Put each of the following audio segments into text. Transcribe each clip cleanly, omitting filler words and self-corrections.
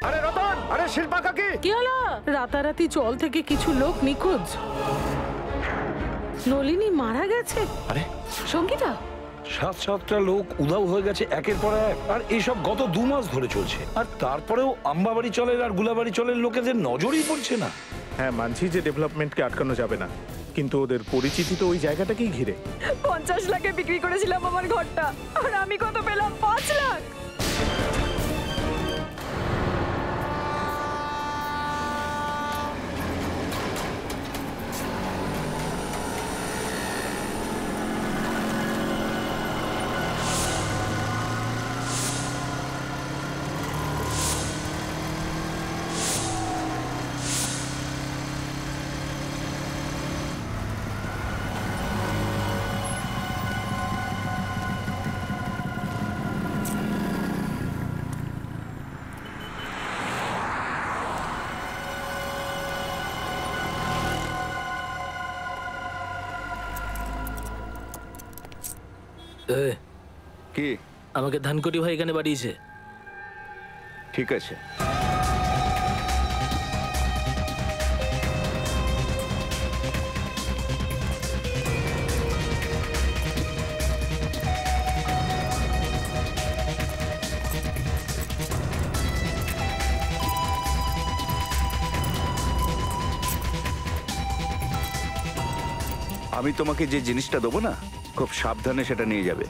আরে রতন, আরে শিল্পা কাকি, কি হলো? রাতারাতি জল থেকে কিছু লোক নিখোঁজ। নলিনী মারা গেছে। আরে সঙ্গীতা, 7-7টা লোক উধাও হয়ে গেছে একের পর এক, আর এইসব গত 2 মাস ধরে চলছে। আর তারপরেও আম্বাবাড়ি চলের আর গুলাবাড়ি চলের লোকেদের নজরই পড়ছে না। হ্যাঁ মানছি যে ডেভেলপমেন্টকে আটকানো যাবে না, কিন্তু ওদের পরিচিতি তো ওই জায়গাটাকেই ঘিরে। 50 লাখে বিক্রি করেছিলাম আমার ঘরটা, আর আমি কত পেলাম? 5 লাখ। কি আমাকে ধানকুটি ভাই এখানে পাঠিয়েছে। ঠিক আছে, আমি তোমাকে যে জিনিসটা দেবো না, খুব সাবধানে সেটা নিয়ে যাবে।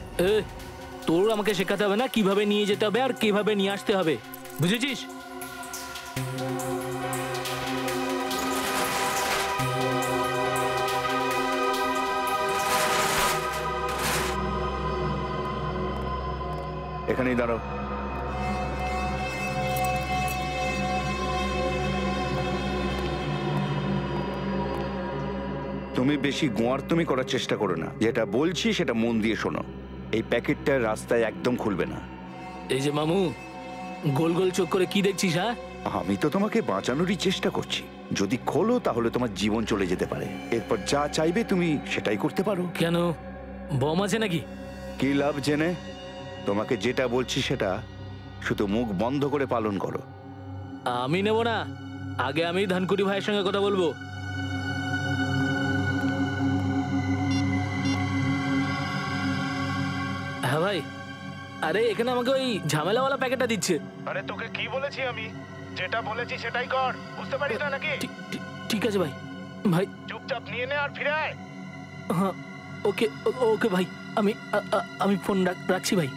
তোর আমাকে শেখাতে হবে না কিভাবে নিয়ে যেতে হবে আর কিভাবে নিয়ে আসতে হবে, বুঝেছিস? এখানেই দাঁড়াও। তুমি বেশি গোয়ার্তুমি করার চেষ্টা করো না, যেটা বলছি সেটা মন দিয়ে শোনো। এই প্যাকেটটা রাস্তায় একদম খুলবে না। এই যে মামু, গোল গোল চোখ করে কি দেখছিস? হ্যাঁ, আমি তো তোমাকে বাঁচানোরই চেষ্টা করছি। যদি খোলো তাহলে তোমার জীবন চলে যেতে পারে। এরপর যা চাইবে তুমি সেটাই করতে পারো। কেন, বম আছে নাকি? কি লাভ জেনে? তোমাকে যেটা বলছি সেটা শুধু মুখ বন্ধ করে পালন করো। আমি নেব না, আগে আমি ধানকুটি ভাইয়ের সঙ্গে কথা বলবো। হ্যাঁ ভাই, আরে এখানে আমাকে ওই ঝামেলাওয়ালা প্যাকেটটা দিচ্ছে। আরে তোকে কি বলেছি আমি? যেটা বলেছি সেটাই কর, বুঝতে পারিস না নাকি? ঠিক আছে ভাই। ভাই চুপচাপ নিয়ে নে আর ফিরে আয়। হ্যাঁ, ওকে ওকে ভাই, আমি ফোন রাখছি ভাই।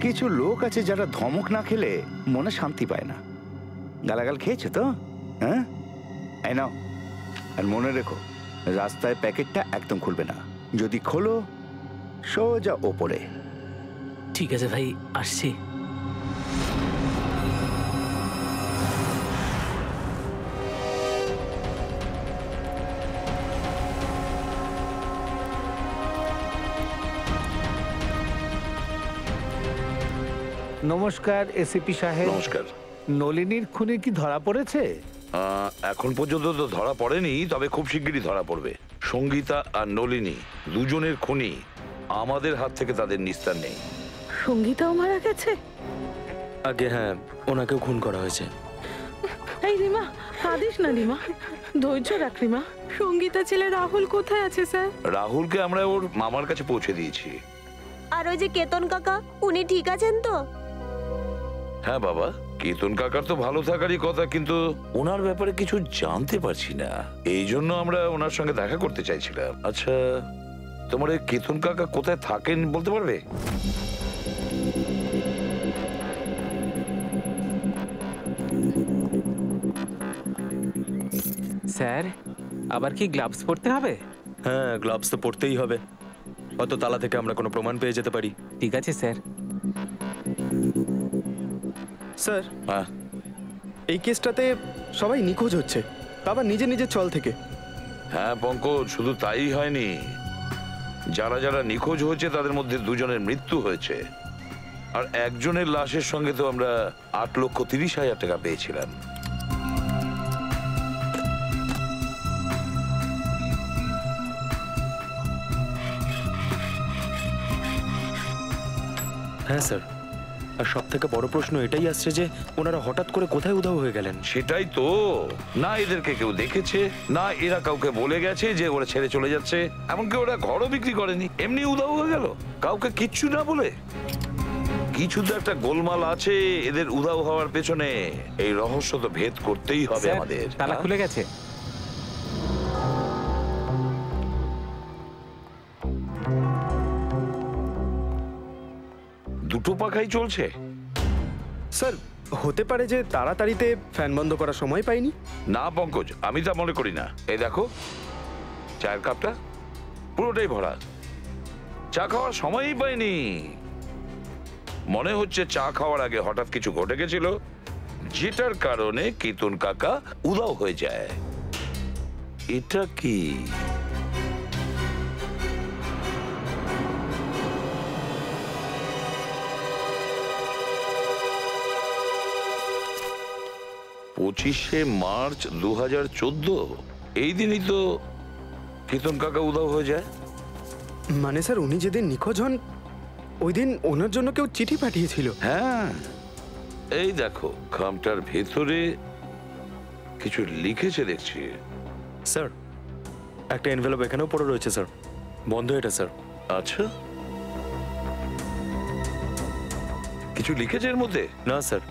কিছু লোক আছে যারা ধমক না খেলে মনে শান্তি পায় না। গালাগাল খেয়েছে তো? হ্যাঁ, এই নাও। আর মনে রেখো, রাস্তায় প্যাকেটটা একদম খুলবে না। যদি খোলো সোজা ওপরে। ঠিক আছে ভাই, আসছি। নমস্কার এসিপি সাহেব। নমস্কার। নলিনীর খুনি কি ধরা পড়েছে? এখন পর্যন্ত তো ধরা পড়েনি, তবে খুব শিগগিরই ধরা পড়বে। সঙ্গীতা আর নলিনী দুজনের খুনি, আমাদের হাত থেকে তাদের নিস্তার নেই। সঙ্গীতাও মারা গেছে? আগে হ্যাঁ, ওনাকেও খুন করা হয়েছে। এই রিমা, কাঁদিস না রিমা, ধৈর্য রাখ রিমা। সঙ্গীতা ছেলে রাহুল কোথায় আছে স্যার? রাহুলকে আমরা ওর মামার কাছে পৌঁছে দিয়েছি। আর ওই যে কেতন কাকা, উনি ঠিক আছেন তো? হ্যাঁ বাবা, কেতন কাকার তো ভালো থাকারই কথা, কিন্তু ওনার ব্যাপারে কিছু জানতে পারছি না, এই জন্য আমরা ওনার সঙ্গে দেখা করতে চাইছিলাম। আচ্ছা, তোমার এই কেতন কাকা কোথায় থাকেন বলতে পারবে? স্যার, আবার কি গ্লাভস পরতে হবে? হ্যাঁ, গ্লাভস তো পরতেই হবে, অত তালা থেকে আমরা কোনো প্রমাণ পেয়ে যেতে পারি। ঠিক আছে স্যার। স্যার, হ্যাঁ, এই কেসটাতে সবাই নিখোঁজ হচ্ছে, আবার নিজে নিজের চল থেকে। হ্যাঁ পঙ্কজ, শুধু তাই হয়নি, যারা যারা নিখোঁজ হয়েছে তাদের মধ্যে 2 জনের মৃত্যু হয়েছে, আর একজনের লাশের সঙ্গে তো আমরা 8,30,000 টাকা পেয়েছিলাম। হ্যাঁ স্যার, আর সব থেকে বড় প্রশ্ন এটাই আসছে যে ওনারা হঠাৎ করে কোথায় উধাও হয়ে গেলেন। সেটাই তো, না এদেরকে কেউ দেখেছে, না এরা কাউকে বলে গেছে যে ওরা ছেড়ে চলে যাচ্ছে। এমনকি ওরা ঘরও বিক্রি করেনি, এমনি উধাও হয়ে গেল কাউকে কিচ্ছু না বলে। কিছু তো একটা গোলমাল আছে এদের উধাও হওয়ার পেছনে। এই রহস্য তো ভেদ করতেই হবে স্যার, আমাদের। তালা খুলে গেছে। দুটো পাখাই চলছে। স্যার হতে পারে যে তাড়াতাড়িতে ফ্যান বন্ধ করার সময় পাইনি। না পঙ্কজ, আমি তা মনে করি না। এই দেখো চায়ের কাপটা পুরোটাই ভরা, চা খাওয়ার সময়ই পাইনি। মনে হচ্ছে চা খাওয়ার আগে হঠাৎ কিছু ঘটে গেছিল, যেটার কারণে কিতুন কাকা উধাও হয়ে যায়। এটা কি? পঁচিশে মার্চ 2014, এই দিনই তো কিতুন কাকা উধাও হয়ে যায়। মানে স্যার উনি যেদিন নিখোঁজ হন ওই দিন ওনার জন্য কেউ চিঠি পাঠিয়েছিল। হ্যাঁ, এই দেখো খামটার ভেতরে কিছু লিখেছে দেখছি। স্যার একটা এনভেলপ এখানেও পড়ে রয়েছে স্যার, বন্ধ এটা স্যার। আচ্ছা, কিছু লিখেছে এর মধ্যে? না স্যার,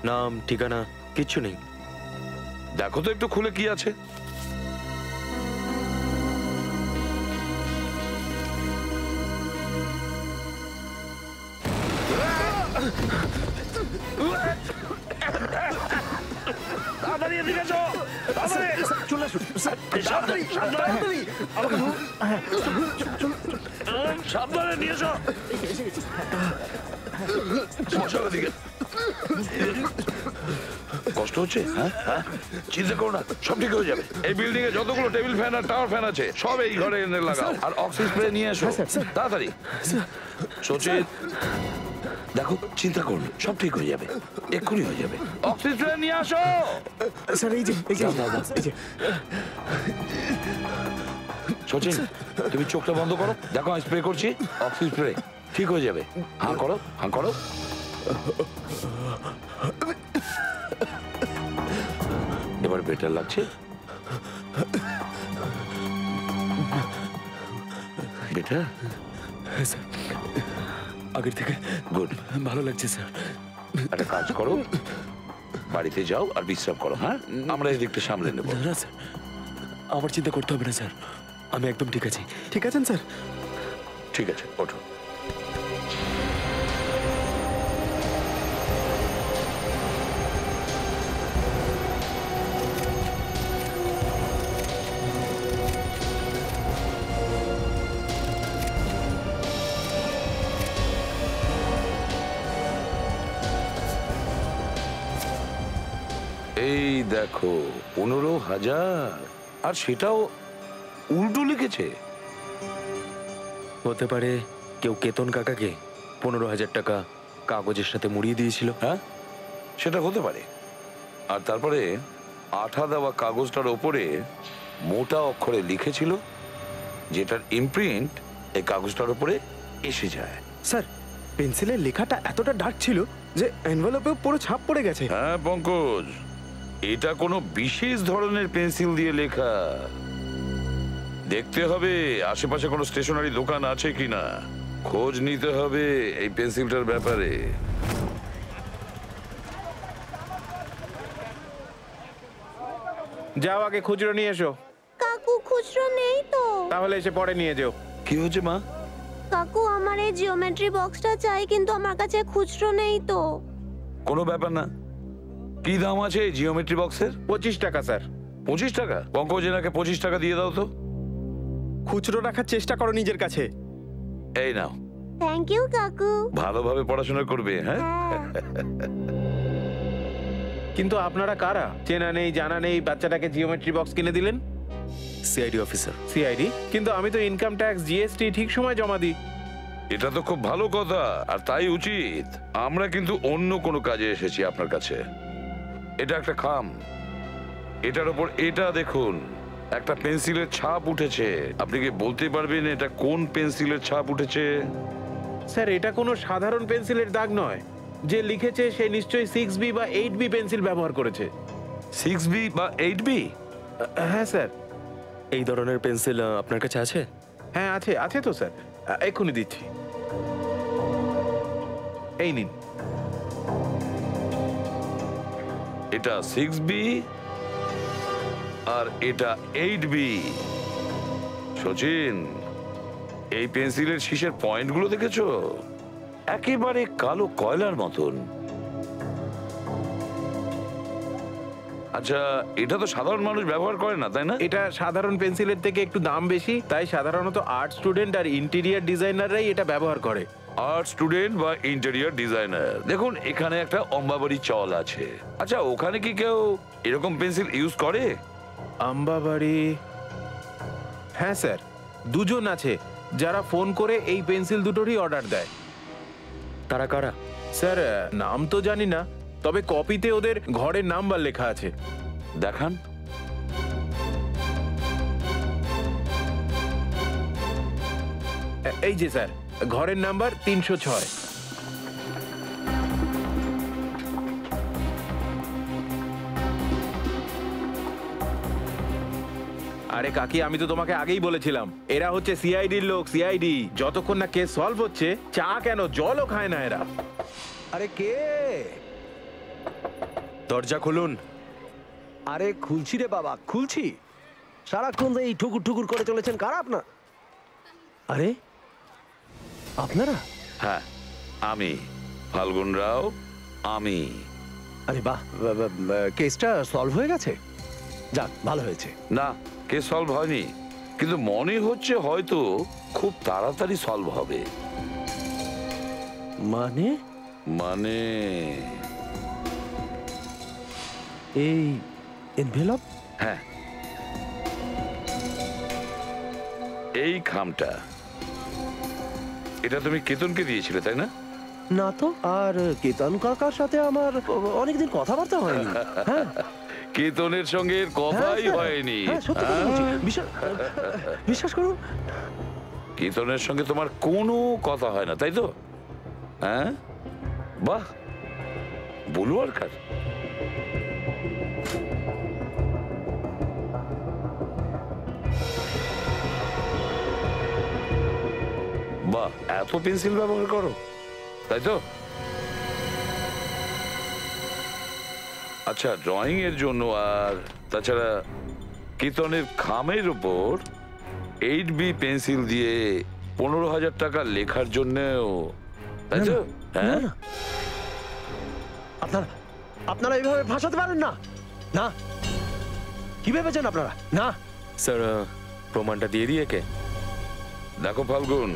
নাম ঠিকানা কিচ্ছু নেই। দেখো তো একটু খুলে কি আছে। তাড়াতাড়ি এদিকে এসো, তাড়াতাড়ি চলে আসুন। সাবধানে নিয়ে এসো। চলো এদিকে। কষ্ট হচ্ছে? হ্যাঁ হ্যাঁ, চিন্তা করো না, সব ঠিক হয়ে যাবে। এই বিল্ডিং এ যতগুলো table fan R tower fan আছে সব এই ঘরে এনে লাগাও, আর অক্সিজেন স্প্রে নিয়ে এসো তাড়াতাড়ি। সচিন দেখো, চিন্তা করো না, সব ঠিক হয়ে যাবে, এক্ষুনি হয়ে যাবে। অক্সিজেন স্প্রে নিয়ে আসো। স্যার এই যে সচিন তুমি চোখটা বন্ধ করো, দেখো আমি স্প্রে করছি, অক্সিজেন স্প্রে ঠিক হয়ে যাবে। হাঁ করো, হাঁ করো। এবার বেটার লাগছে? বেটার? আগের থেকে গুড, ভালো লাগছে স্যার। একটা কাজ করো, বাড়িতে যাও আর বিশ্রাম করো। হ্যাঁ, আমরা এই দিকটা সামলে নেবো। না স্যার, আমার চিন্তা করতে হবে না স্যার, আমি একদম ঠিক আছি। ঠিক আছেন স্যার? ঠিক আছে, ওঠো। এই দেখো 15,000, আর সেটাও উল্টো লিখেছে। হতে পারে কেউ কেতন কাকাকে 15,000 টাকা কাগজের সাথে মুড়িয়ে দিয়েছিল। হ্যাঁ, সেটা হতে পারে। আর তারপরে আঠা দেওয়া কাগজটার ওপরে মোটা অক্ষরে লিখেছিল, যেটার ইমপ্রিন্ট এই কাগজটার উপরে এসে যায়। স্যার পেন্সিলের লেখাটা এতটা ডার্ক ছিল যে এনভেলপেও পুরো ছাপ পড়ে গেছে। হ্যাঁ পঙ্কজ, এটা কোনো বিশেষ ধরনের পেন্সিল দিয়ে লেখা। দেখতে হবে আশেপাশে কোনো স্টেশনারি দোকান আছে কিনা, খোঁজ নিতে হবে এই পেন্সিলটার ব্যাপারে। যাও আগে খুচরো নিয়ে এসো। কাকু খুচরো নেই তো। তাহলে এসে পরে নিয়ে যেও। কি হয়েছে মা? কাকু আমার এই জিওমেট্রি বক্সটা চাই, কিন্তু আমার কাছে খুচরো নেই তো। কোনো ব্যাপার না। কি দাম আছে এই জিওমেট্রি বক্সের? 25 টাকা স্যার। 25 টাকা? পঙ্কজ এনাকে 25 টাকা দিয়ে দাও তো। খুচরো রাখার চেষ্টা করো নিজের কাছে। এই নাও। থ্যাংক ইউ কাকু। ভালোভাবে পড়াশোনা করবে। হ্যাঁ, কিন্তু আপনারা কারা? চেনা নেই জানা নেই, বাচ্চাটাকে জিওমেট্রি বক্স কিনে দিলেন। CID officer. সিআইডি? কিন্তু আমি তো ইনকাম ট্যাক্স জিএসটি ঠিক সময় জমা দিই। এটা তো খুব ভালো কথা, আর তাই উচিত। আমরা কিন্তু অন্য কোনো কাজে এসেছি আপনার কাছে। এটা একটা খাম, এটার উপর এটা দেখুন, একটা পেন্সিলের ছাপ উঠেছে। আপনি কি বলতে পারবেন এটা কোন পেন্সিলের ছাপ উঠেছে? স্যার এটা কোনো সাধারণ পেন্সিলের দাগ নয়। যে লিখেছে সে নিশ্চয়ই 6B বা 8B পেন্সিল ব্যবহার করেছে। 6B বা 8B? হ্যাঁ স্যার। এই ধরনের পেন্সিল আপনার কাছে আছে? হ্যাঁ আছে, আছে তো স্যার, এক্ষুনি দিচ্ছি। এই নিন। এটা 6B আর এটা 8B। সচিন, এই পেন্সিলের শীষের পয়েন্টগুলো দেখেছো? একেবারে কালো কয়লার মতন। আচ্ছা, এটা তো সাধারণ মানুষ ব্যবহার করে না, তাই না? এটা সাধারণ পেন্সিলের থেকে একটু দাম বেশি, তাই সাধারণত আর্ট স্টুডেন্ট আর ইন্টেরিয়ার ডিজাইনাররাই এটা ব্যবহার করে। আর্ট স্টুডেন্ট বা ইন্টেরিয়র ডিজাইনার। দেখুন, এখানে একটা অম্বাবাড়ি চল আছে। আচ্ছা, ওখানে কি কেউ এরকম পেন্সিল ইউজ করে? আম্বাবাড়ি? হ্যাঁ স্যার, দুজন আছে যারা ফোন করে এই পেন্সিল দুটোরই অর্ডার দেয়। তারা কারা? স্যার নাম তো জানি না, তবে কপিতে ওদের ঘরের নাম্বার লেখা আছে। দেখান। এই যে স্যার, ঘরের নাম্বার 306। আরে কাকি, আমি তো তোমাকে আগেই বলেছিলাম এরা হচ্ছে সিআইডির লোক। সিআইডি যতক্ষণ না কেস সলভ হচ্ছে, চা কেন জলও খায় না এরা। আরে কে? দরজা খুলুন। আরে খুলছি রে বাবা, খুলছি। সারাক্ষণ এই ঠুকুর ঠুকুর করে চলেছেন, কারা আপনার? আরে আপনারা? হ্যাঁ, আমি ফাল্গুন রাও। আমি। আরে বাহ, কেসটা সলভ হয়ে গেছে? যাক, ভালো হয়েছে। না, কেস সলভ হয়নি, কিন্তু মনে হচ্ছে হয়তো খুব তাড়াতাড়ি সলভ হবে। মানে? মানে এই এনভেলপ? হ্যাঁ, এই খামটা, এটা তুমি কেতনকে দিয়েছিলে, তাই না? না তো, আর কেতন কাকার সাথে আমার অনেকদিন কথাবার্তা হয়নি। হ্যাঁ, কেতনের সঙ্গে কথাই হয়নি। বিশ্বাস করুন, কেতনের সঙ্গে তোমার কোনো কথা হয় না, তাই তো? হ্যাঁ, বাহ, বলু আর কার। বাহ, এত পেন্সিল ব্যবহার করো, তাই তো? আচ্ছা, ড্রয়িং এর জন্য আর তাছাড়া কেতনের খামের উপর 8B পেন্সিল দিয়ে 15,000 টাকা লেখার জন্যও, তাই তো? হ্যাঁ, আপনারা এইভাবে ভাসাতে পারেন না। না, কি ভেবেছেন আপনারা? না স্যার, প্রমাণটা দিয়ে দিয়ে কে? দেখো ফাল্গুন,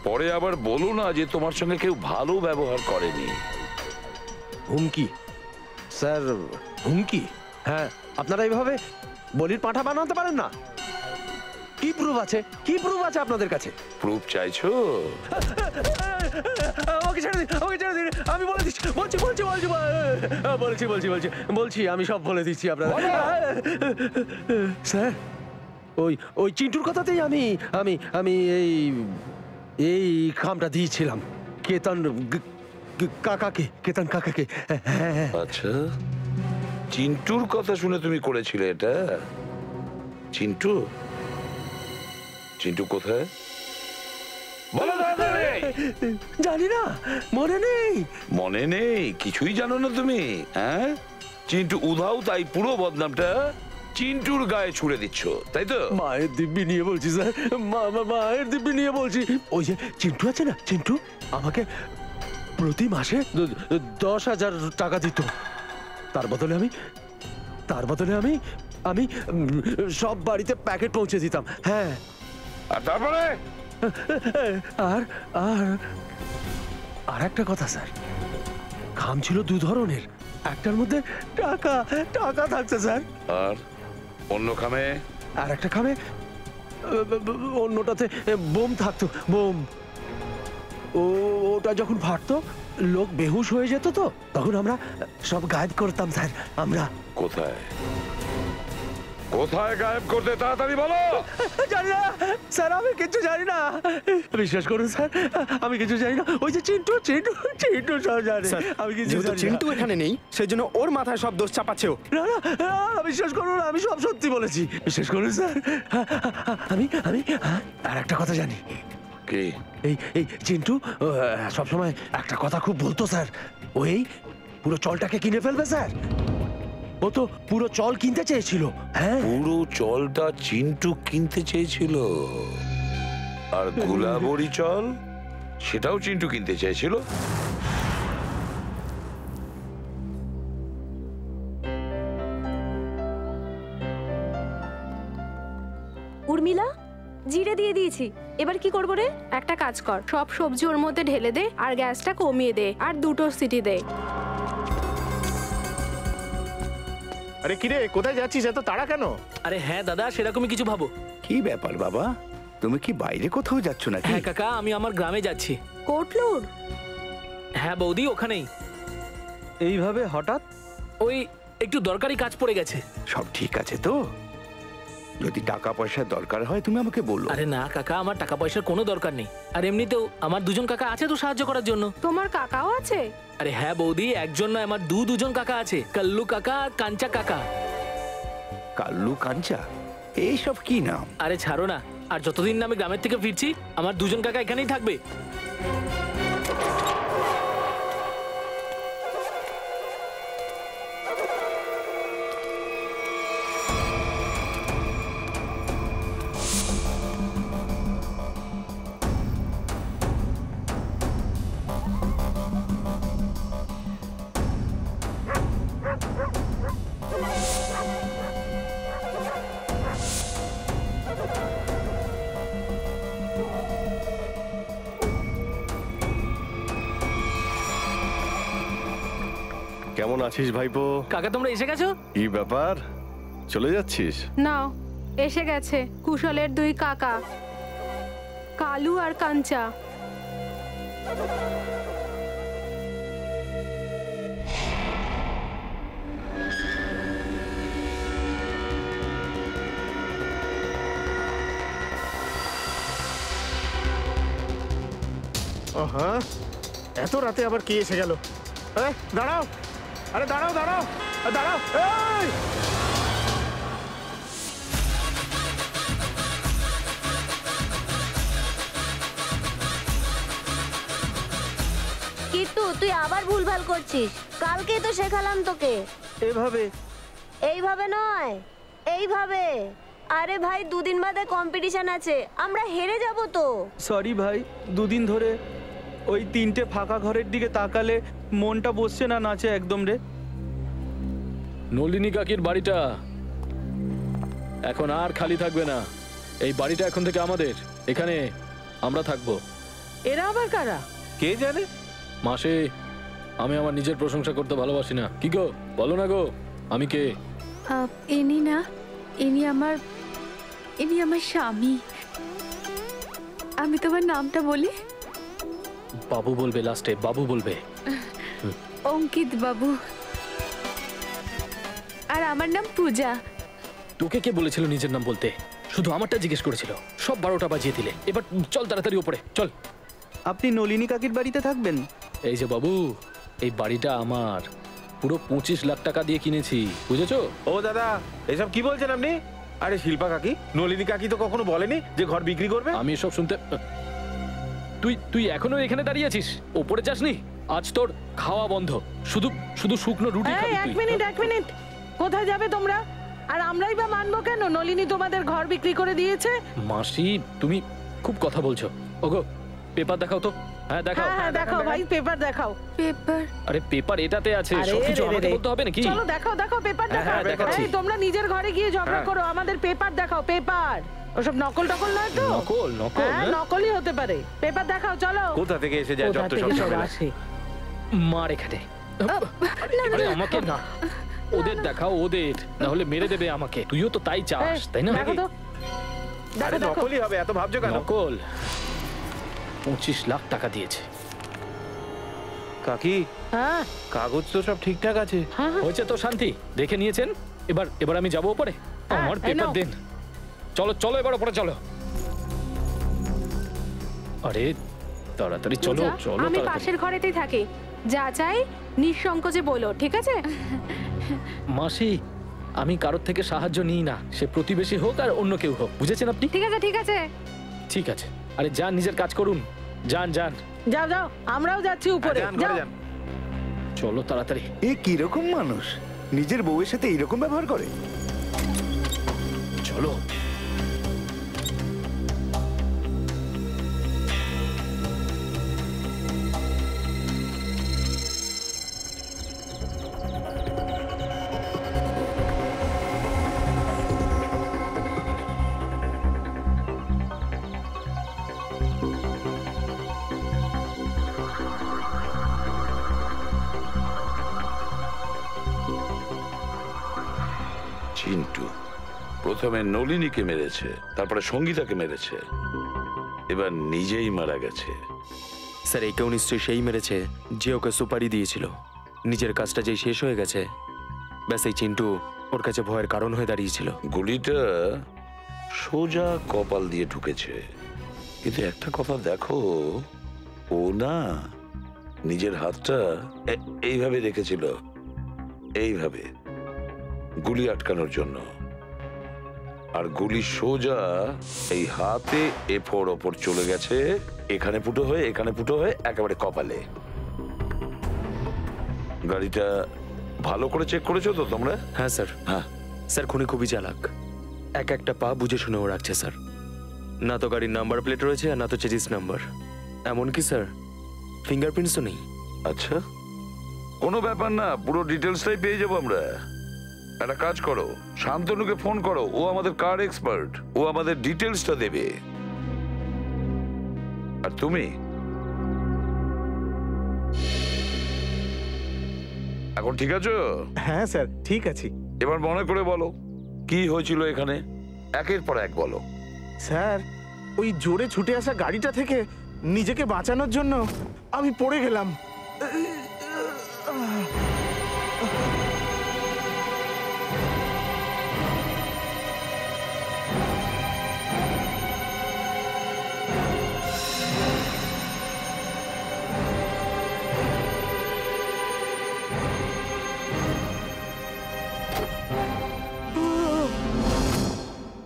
পরে আবার বলো না যে তোমার সঙ্গে কেউ ভালো ব্যবহার করেনি। হুমকি? স্যার, হুমকি? হ্যাঁ, আপনারা এইভাবে বলির পাঁঠা বানাতে পারেন না। কি প্রুফ আছে? কি প্রুফ আছে আপনাদের কাছে? প্রুফ চাইছো? আমাকে ছেড়ে দিন, আমাকে ছেড়ে দিন। আমি বলে দিচ্ছি, বলছি, আমি সব বলে দিচ্ছি আপনাদের। স্যার, ওই চিন্টুর কথাতেই আমি এই খামটা দিয়েছিলাম কেতন কাকাকে। আচ্ছা, চিন্টুর কথা শুনে তুমি করেছিলে এটা? চিন্টু কোথায়? বলো। জানি না, মনে নেই? কিছুই জানো না তুমি? হ্যাঁ, চিন্টু উধাও, তাই পুরো বদনামটা চিন্টুর গায়ে ছুড়ে দিচ্ছ, তাই তো? মায়ের দিব্যি নিয়ে বলছি স্যার, মায়ের দিব্যি নিয়ে বলছি। ওই যে চিন্টু আছে না, চিন্টু আমাকে প্রতি মাসে 10,000 টাকা দিত। তার বদলে আমি সব বাড়িতে প্যাকেট পৌঁছে দিতাম। হ্যাঁ, আর তারপরে আর একটা কথা স্যার, খাম ছিল 2 ধরনের। একটার মধ্যে টাকা থাকতো স্যার, আর অন্য খামে? আর একটা খামে অন্যটাতে বোম থাকতো। বোম, ওটা যখন ফাটতো লোক বেহুশ হয়ে যেত, তো তখন আমরা সব গায়েব করতাম স্যার। আমরা কোথায়? কোথায় গায়েব করতে তাড়াতাড়ি বলো। জানি না স্যার, আমি কিছু জানি না। বিশ্বাস করুন স্যার, আমি কিছু জানি না। ওই যে চিন্টু চিন্টু চিন্টু সব জানে। স্যার, আমি কিছু যেহেতু জানি না। চিন্টু এখানে নেই, সেই জন্য ওর মাথায় সব দোষ চাপাচ্ছে ও। না না না, বিশ্বাস করুন, আমি সব সত্যি বলেছি। বিশ্বাস করুন স্যার, আমি আমি আর একটা কথা জানি। কি? এই চিন্টু সবসময় একটা কথা খুব বলতো স্যার, ওই পুরো চলটাকে কিনে ফেলবে স্যার। ও তো পুরো চল কিনতে চেয়েছিল। হ্যাঁ, পুরো চলটা চিন্টু কিনতে চেয়েছিল, আর গোলাবরি চল সেটাও চিন্টু কিনতে চেয়েছিল। উর্মিলা, জিরে দিয়ে দিয়েছি, এবার কি করবো রে? একটা কাজ কর, সব সবজি ওর মধ্যে ঢেলে দে আর গ্যাসটা কমিয়ে দে আর 2টো সিটি দে। আরে কিরে, কোথায় যাচ্ছিস? এত তাড়া কেন? আরে হ্যাঁ দাদা, সেরকমই কিছু ভাবো। কি ব্যাপার বাবা, তুমি কি বাইরে কোথাও যাচ্ছ নাকি? হ্যাঁ কাকা, আমি আমার গ্রামে যাচ্ছি। কোটলুর? হ্যাঁ বৌদি, ওখানেই। এইভাবে হঠাৎ? ওই একটু দরকারি কাজ পড়ে গেছে। সব ঠিক আছে তো? যদি টাকা পয়সার দরকার হয় তুমি আমাকে বলো। আরে না কাকা, আমার টাকা পয়সার কোনো দরকার নেই। আর এমনিতেও আমার দুজন কাকা আছে তো সাহায্য করার জন্য। তোমার কাকাও আছে? আরে হ্যাঁ বৌদি, একজন নয়, আমার দুজন কাকা আছে, কাল্লু কাকা আর কাঞ্চা কাকা। কাল্লু কাঞ্চা এইসব কি নাম? আরে ছাড়ো না, আর যতদিন না আমি গ্রামের থেকে ফিরছি আমার দুজন কাকা এখানেই থাকবে। কেমন আছিস ভাইপো? কাকা তোমরা এসে গেছো? কি ব্যাপার, চলে যাচ্ছিস? নাও, এসে গেছে কুশলের 2 কাকা, কালু আর কাঞ্চা। এত রাতে আবার কে এসে গেল? দাঁড়াও, আরে দাঁড়াও দাঁড়াও দাঁড়াও। এই কিন্তু তুই আবার ভুলভাল করছিস, কালকেই তো শেখালাম তোকে। এভাবে? এইভাবে নয়, এইভাবে। আরে ভাই, 2 দিন বাদে কম্পিটিশন আছে, আমরা হেরে যাব তো। সরি ভাই, 2 দিন ধরে ওই 3টে ফাঁকা ঘরের দিকে তাকালে মনটা বসছে না নাচে একদম রে। নলিনী কাকির বাড়িটা এখন আর খালি থাকবে না। এই বাড়িটা এখন থেকে আমাদের, এখানে আমরা থাকবো। এরা আবার কারা? কে জানে। মাসে, আমি আমার নিজের প্রশংসা করতে ভালোবাসি না। কি গো, বলো না গো, আমি কে? ইনি না, ইনি আমার স্বামী। আমি তোমার নামটা বলি? বাবু বলবে, লাস্টে বাবু বলবে। অঙ্কিত বাবু। আর আমার নাম পূজা। তোকে কে বলেছিল নিজের নাম বলতে? শুধু আমারটা জিজ্ঞেস করেছিল। সব 12টা বাজিয়ে দিলে। এবার চল তাড়াতাড়ি উপরে চল। আপনি নলিনী কাকির বাড়িতে থাকবেন? এই যে বাবু, এই বাড়িটা আমার, পুরো 25 লাখ টাকা দিয়ে কিনেছি, বুঝেছো? ও দাদা, এসব কি বলছেন আপনি? আরে শিল্পা কাকি, নলিনী কাকি তো কখনো বলেনি যে ঘর বিক্রি করবে। আমি এসব শুনতে। তুই এখনো এখানে দাঁড়িয়ে আছিস? ওপরে যাসনি? আজ তোর খাওয়া বন্ধ, শুধু শুধু শুকনো রুটি খাবি এক তুই। মিনিট, কোথায় যাবে তোমরা? আর আমরাই বা মানবো কেন? নলিনী তোমাদের ঘর বিক্রি করে দিয়েছে। মাসি, তুমি খুব কথা বলছো। ওগো, পেপার দেখাও তো। হ্যাঁ দেখাও। হ্যাঁ দেখাও ভাই, পেপার দেখাও। পেপার? আরে পেপার এটাতে আছে, সবকিছু আমাকে বলতে হবে নাকি? চলো দেখাও পেপার হ্যাঁ, দেখাচ্ছি। এই তোমরা নিজের ঘরে গিয়ে ঝগড়া করো, আমাদের পেপার দেখাও, পেপার। ওসব নকল নয় তো? নকল? হ্যাঁ, নকলই হতে পারে। পেপার দেখাও, চলো। কোথা থেকে এসে যায় যত সব ঝামেলা। মার এখানে। আরে আমাকে না, ওদের দেখাও, ওদের, না হলে মেরে দেবে আমাকে। তুইও তো তাই চাস, তাই না? দেখো তো, আরে নকলই হবে, এত ভাবছো কেন? নকল। 25 লাখ টাকা দিয়েছে। কাকি, হ্যাঁ কাগজ তো সব ঠিকঠাক আছে। হয়েছে তো শান্তি? দেখে নিয়েছেন? এবার আমি যাবো উপরে। আমার এই পেপার নাও। দিন। চলো চলো এবার ওপরে চলো। আরে তাড়াতাড়ি চলো পূজা, চলো আমি তাড়াতাড়ি। পাশের ঘরেতেই থাকি, যা চাই নিঃসংকোচে বলো, ঠিক আছে? মাসি, আমি কারোর থেকে সাহায্য নিই না, সে প্রতিবেশী হোক আর অন্য কেউ হোক, বুঝেছেন আপনি? ঠিক আছে ঠিক আছে। ঠিক আছে, আরে যান নিজের কাজ করুন, যান যান। যাও যাও, আমরাও যাচ্ছি উপরে। যাও। চলো তাড়াতাড়ি। এ কিরকম মানুষ, নিজের বউয়ের সাথে এইরকম ব্যবহার করে? চলো। চিন্টু প্রথমে নলিনীকে মেরেছে, তারপরে সঙ্গীতাকে মেরেছে, এবার নিজেই মারা গেছে। স্যার একেও নিশ্চয়ই সেই মেরেছে যে ওকে সুপারি দিয়েছিল। নিজের কাজটা যেই শেষ হয়ে গেছে, ব্যাস এই চিন্টু ওর কাছে ভয়ের কারণ হয়ে দাঁড়িয়েছিল। গুলিটা সোজা কপাল দিয়ে ঢুকেছে, কিন্তু একটা কথা দেখো, ও না নিজের হাতটা এইভাবে রেখেছিল, এইভাবে গুলি আটকানোর জন্য, আর গুলি সোজা এই হাতে এফোর ওপর চলে গেছে, এখানে ফুটো হয়ে এখানে ফুটো হয়ে একেবারে কপালে। গাড়িটা ভালো করে চেক করেছো তো তোমরা? হ্যাঁ স্যার। হ্যাঁ স্যার খুনি খুবই চালাক, এক একটা পা বুঝে শুনেও রাখছে স্যার। না তো গাড়ির নাম্বার প্লেট রয়েছে আর না তো চেজিস নাম্বার, এমনকি স্যার ফিঙ্গারপ্রিন্টসও নেই। আচ্ছা, কোনো ব্যাপার না, পুরো ডিটেলসটাই পেয়ে যাবো আমরা। একটা কাজ করো, শান্তনুকে ফোন করো, ও আমাদের কার এক্সপার্ট, ও আমাদের ডিটেলসটা দেবে। আর তুমি এখন ঠিক আছো? হ্যাঁ স্যার, ঠিক আছি। এবার মনে করে বলো কি হয়েছিল এখানে, একের পর এক বলো। স্যার, ওই জোরে ছুটে আসা গাড়িটা থেকে নিজেকে বাঁচানোর জন্য আমি পড়ে গেলাম।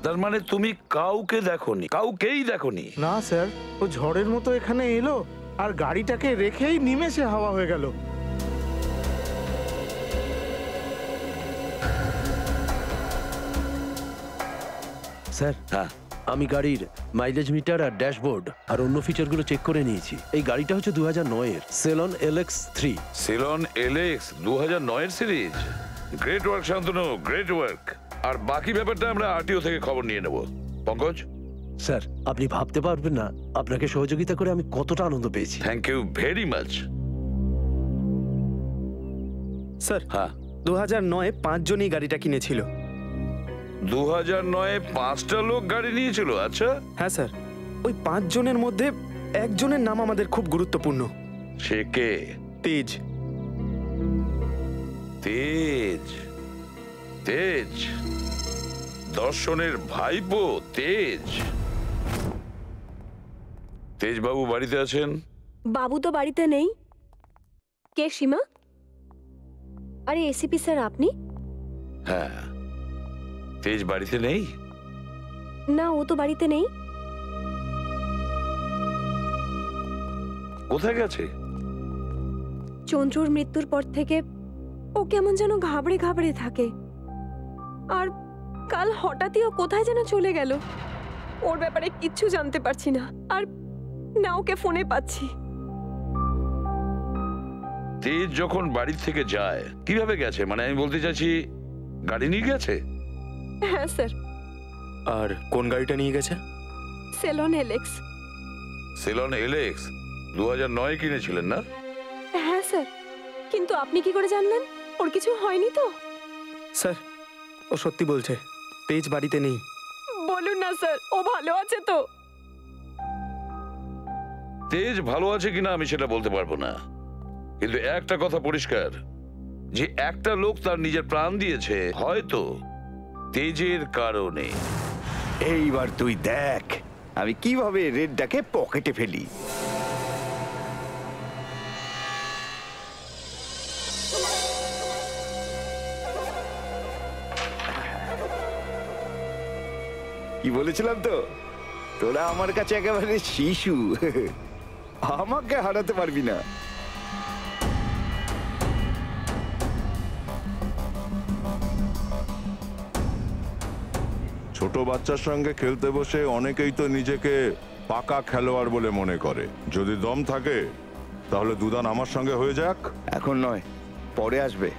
তার মানে তুমি কাউকে দেখোনি, কাউকেই দেখোনি? না স্যার, ও ঝড়ের মতো এখানে এলো আর গাড়িটাকে রেখেই নিমেষে হাওয়া হয়ে গেল। স্যার, হ্যাঁ আমি গাড়ির মাইলেজ মিটার আর ড্যাশবোর্ড আর অন্য ফিচারগুলো চেক করে নিয়েছি। এই গাড়িটা হচ্ছে 2009 এর সেলন LX3। সেলন LX 2009 এর series. Great work Shantanu, great work. আর বাকি ব্যাপারটা আমরা আরটিও থেকে খবর নিয়ে নেব। পঙ্কজ স্যার, আপনি ভাবতে পারবেন না আপনাকে সহযোগিতা করে আমি কতটা আনন্দ পেয়েছি। Thank you very much. Sir হ্যাঁ, 2009-এ 5 জনই গাড়িটা কিনেছিল। 2009-এ 5টা লোক গাড়ি নিয়েছিল? আচ্ছা। হ্যাঁ স্যার, ওই 5 জনের মধ্যে একজনের নাম আমাদের খুব গুরুত্বপূর্ণ। সে কে? তেজ। তেজ? তেজ দর্শনের ভাইপো তেজ? তেজ বাবু বাড়িতে আছেন? বাবু তো বাড়িতে নেই। কে সীমা? আরে এসিপি স্যার আপনি? হ্যাঁ, তেজ বাড়িতে নেই? না, ও তো বাড়িতে নেই। কোথায় গেছে? চন্দ্রুর মৃত্যুর পর থেকে ও কেমন যেন ঘাবড়ে ঘাবড়ে থাকে, আর কাল হঠাৎই ও কোথায় যেন চলে গেল। ওর ব্যাপারে কিচ্ছু জানতে পারছি না, আর না ওকে ফোনে পাচ্ছি। তেজ যখন বাড়ি থেকে যায় কিভাবে গেছে? মানে আমি বলতে চাইছি, গাড়ি নিয়ে গেছে? হ্যাঁ স্যার। আর কোন গাড়িটা নিয়ে গেছে? Salon LX। সেলন LX 2009 কিনেছিলেন না? হ্যাঁ স্যার, কিন্তু আপনি কি করে জানলেন? ওর কিছু হয়নি তো? স্যার, ও সত্যি বলছে, তেজ বাড়িতে নেই। বলুন না স্যার, ও ভালো আছে তো? তেজ ভালো আছে কিনা আমি সেটা বলতে পারবো না, কিন্তু একটা কথা পরিষ্কার, যে একটা লোক তার নিজের প্রাণ দিয়েছে, হয়তো তেজের কারণে। এইবার তুই দেখ আমি কিভাবে রেডটাকে পকেটে ফেলি। কি বলেছিলাম তো, তোরা আমার কাছে একেবারে শিশু, আমাকে হারাতে পারবি না। ছোট বাচ্চার সঙ্গে খেলতে বসে অনেকেই তো নিজেকে পাকা খেলোয়াড় বলে মনে করে। যদি দম থাকে তাহলে দুদান আমার সঙ্গে হয়ে যাক। এখন নয়, পরে আসবে।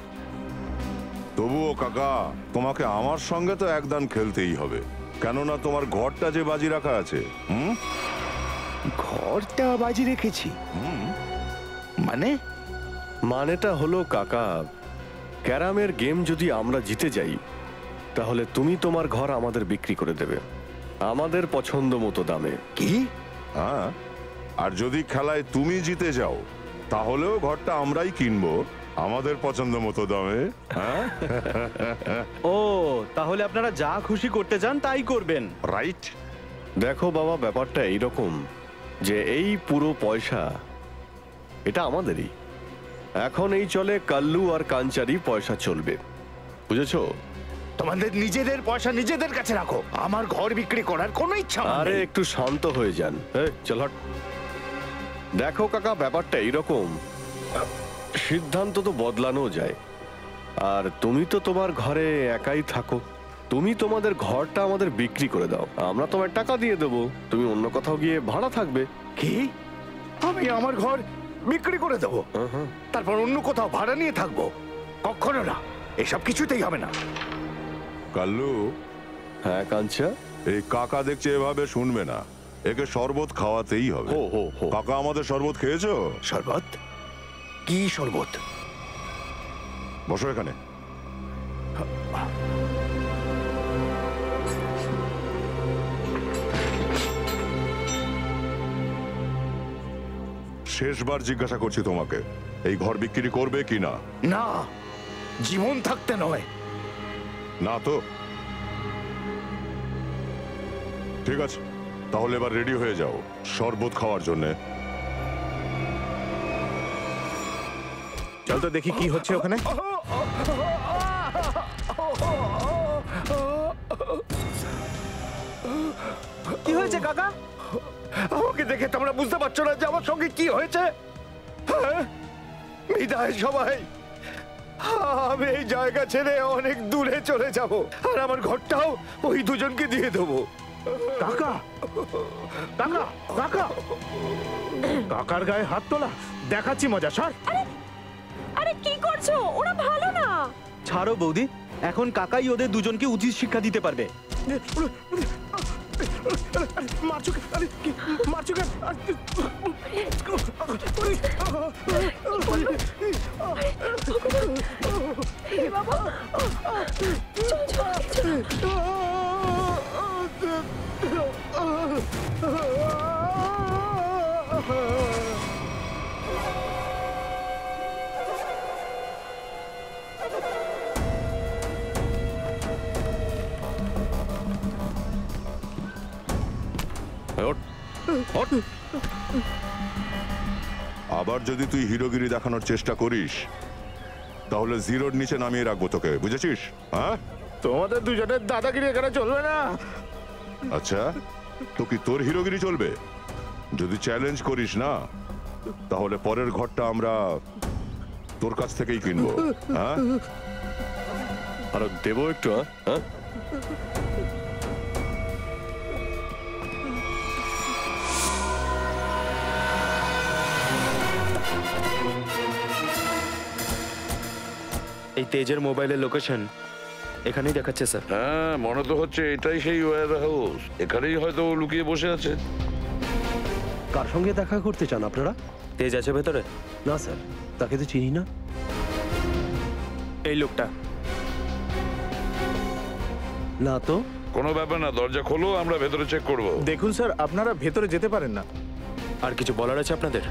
তবুও কাকা, তোমাকে আমার সঙ্গে তো একদান খেলতেই হবে, কেননা তোমার ঘরটা যে বাজি রাখা আছে। ঘরটা বাজি রেখেছি মানে? মানেটা হলো কাকা, ক্যারামের গেম যদি আমরা জিতে যাই তাহলে তুমি তোমার ঘর আমাদের বিক্রি করে দেবে আমাদের পছন্দ মতো দামে। কি? হ্যাঁ, আর যদি খেলায় তুমি জিতে যাও তাহলেও ঘরটা আমরাই কিনবো আমাদের পছন্দ মতো দামে। হ্যাঁ? ও, তাহলে আপনারা যা খুশি করতে চান তাই করবেন, রাইট? দেখো বাবা, ব্যাপারটা এইরকম যে এই পুরো পয়সা এটা আমাদেরই। এখন এই চলে কাল্লু আর কাঞ্চারি পয়সা চলবে, বুঝেছো? তোমাদের নিজেদের পয়সা নিজেদের কাছে রাখো, আমার ঘর বিক্রি করার কোনো ইচ্ছা নেই। আরে একটু শান্ত হয়ে যান। চল হট। দেখো কাকা, ব্যাপারটা এইরকম, সিদ্ধান্ত তো বদলানো যায়। আর তুমি তো তোমার ঘরে একাই থাকো, তুমি তোমাদের ঘরটা আমাদের বিক্রি করে দাও, আমরা তোমার টাকা দিয়ে দেবো, তুমি অন্য কোথাও গিয়ে ভাড়া থাকবে। কি? আমি আমার ঘর বিক্রি করে দেবো, তারপর অন্য কোথাও ভাড়া নিয়ে থাকবো? কখনো না, এসব কিছুতেই হবে না। কাল্লু। হ্যাঁ কাঞ্চা? এই কাকা দেখছে এভাবে শুনবে না, একে শরবত খাওয়াতেই হবে। কাকা, আমাদের শরবত খেয়েছো? শরবত? কি শরবত? বসো এখানে। শেষবার জিজ্ঞাসা করছি তোমাকে, এই ঘর বিক্রি করবে কি না? না, জীবন থাকতে নয়। না তো? ঠিক আছে, তাহলে এবার রেডি হয়ে যাও শরবত খাওয়ার জন্য। চল তো দেখি কি হচ্ছে ওখানে। কি হয়েছে কাকা? আমাকে দেখে তোমরা বুঝতে পারছো না যে আমার সঙ্গে কি হয়েছে? বিদায় সবাই, আমি এই জায়গা ছেড়ে অনেক দূরে চলে যাব, আর আমার ঘরটাও ওই দুজনকে দিয়ে দেবো। কাকা, কাকা, কাকা, কাকার গায়ে হাত তোলা, দেখাচ্ছি মজা। সর। আরে কি করছো? ওরা ভালো না। ছাড়ো বৌদি, এখন কাকাই ওদের দুজনকে উচিত শিক্ষা দিতে পারবে। মারছো কেন? আরে কি মারছো কেন? বাবা, আবার যদি তুই হিরোগিরি দেখানোর চেষ্টা করিস তাহলে জিরোর নিচে নামিয়ে রাখবো তোকে, বুঝেছিস? হ্যাঁ, তোমাদের দুজনের দাদাগিরি এখানে চলবে না। আচ্ছা, তো কি তোর হিরোগিরি চলবে? যদি চ্যালেঞ্জ করিস না তাহলে পরের ঘরটা আমরা তোর কাছ থেকেই কিনবো। হ্যাঁ, আর দেবো একটু। হ্যাঁ, এই তেজের মোবাইলের লোকেশন এখানেই দেখাচ্ছে স্যার। হ্যাঁ, মনে তো হচ্ছে এটাই সেই ওয়্যার হাউস, এখানেই হয়তো ও লুকিয়ে বসে আছে। কার সঙ্গে দেখা করতে চান আপনারা? তেজ আছে ভেতরে? না স্যার, তাকে তো চিনি না। এই লোকটা? না তো। কোনো ব্যাপার না, দরজা খোলো, আমরা ভেতরে চেক করব। দেখুন স্যার, আপনারা ভেতরে যেতে পারেন না। আর কিছু বলার আছে আপনাদের?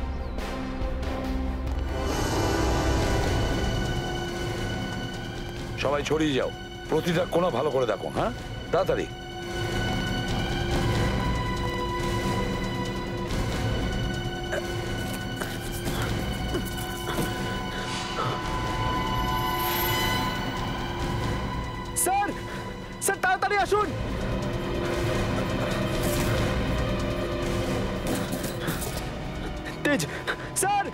সবাই ছড়িয়ে যাও, প্রতিটা কোণা ভালো করে দেখো। হ্যাঁ, তাড়াতাড়ি। স্যার, স্যার তাড়াতাড়ি আসুন। তেজ, স্যার।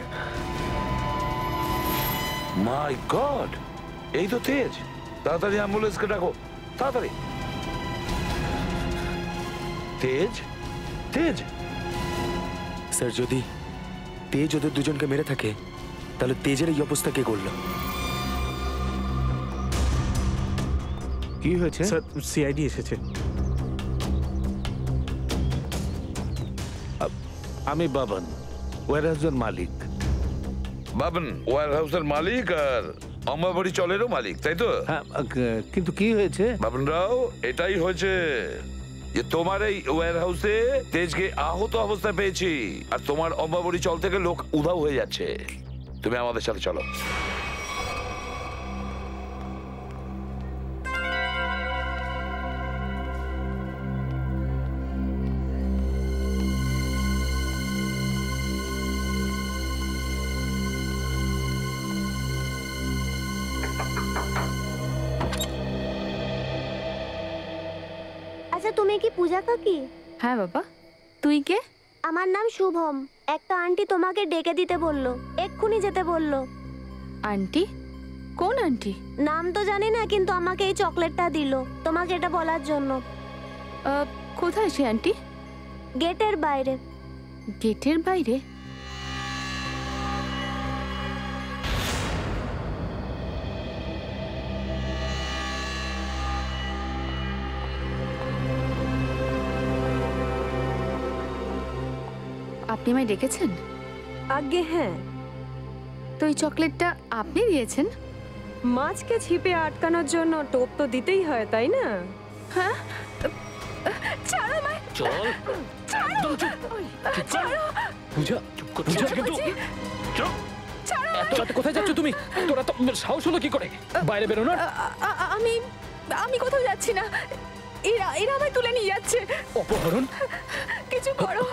মাই গড, এই তো তেজ। তাড়াতাড়ি অ্যাম্বুলেন্সকে ডাকো, তাড়াতাড়ি। তেজ, তেজ। স্যার, যদি তেজ ওদের দুজনকে মেরে থাকে তাহলে তেজের এই অবস্থা কে করলো? কি হয়েছে? স্যার, সিআইডি এসেছে। আমি বাবন, ওয়ারহাউসের মালিক। বাবন ওয়্যার হাউসের মালিক আর অম্বাবাড়ি চলেরও মালিক, তাই তো? হ্যাঁ, কিন্তু কি হয়েছে? বাবন রাও, এটাই হয়েছে যে তোমার এই ওয়্যার হাউসে তেজকে আহত অবস্থায় পেয়েছি, আর তোমার অম্বাবাড়ি চল থেকে লোক উধাও হয়ে যাচ্ছে। তুমি আমাদের সাথে চলো। আচ্ছা, তুমি কি পূজা কাকি? হ্যাঁ বাবা, তুই কে? আমার নাম শুভম। একটা আন্টি তোমাকে ডেকে দিতে বললো, এক্ষুনি যেতে বললো। আন্টি? কোন আন্টি? নাম তো জানি না, কিন্তু আমাকে এই চকলেটটা দিল তোমাকে এটা বলার জন্য। কোথায় সে আন্টি? গেটের বাইরে। গেটের বাইরে? আপনি আমায় ডেকেছেন? আগে হ্যাঁ। তো এই চকলেটটা আপনি দিয়েছেন? মাছকে ছিপে আটকানোর জন্য টোপ তো দিতেই হয়, তাই না? হ্যাঁ। ছাড়ো আমায়। চল, একদম চুপ। পূজা, পূজা কিন্তু চুপ। এত রাতে কোথায় যাচ্ছ তুমি? তোরা তো সাহস হলো কি করে বাইরে বেরোনোর? আমি কোথাও যাচ্ছি না। এরা আমায় তুলে নিয়ে যাচ্ছে। অপহরণ? কিছু করো।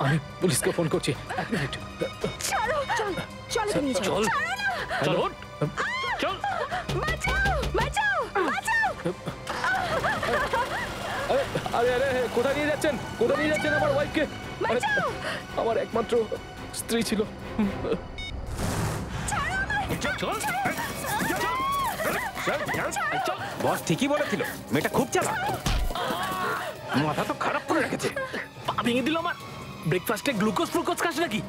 আমি পুলিশকে ফোন করছি। এক মিনিট। ছাড়ো। চল, চল। চল, চল। বাঁচাও। আরে আরে, কোথায় নিয়ে যাচ্ছেন? কোথায় নিয়ে যাচ্ছেন আমার ওয়াইফকে? আমার একমাত্র স্ত্রী ছিল। বস ঠিকই বলেছিল, মেয়েটা খুব চালাক। মাথা তো খারাপ করে রেখেছে। পা ভেঙে দিল আমার। ব্রেকফাস্টে গ্লুকোজ খাস নাকি?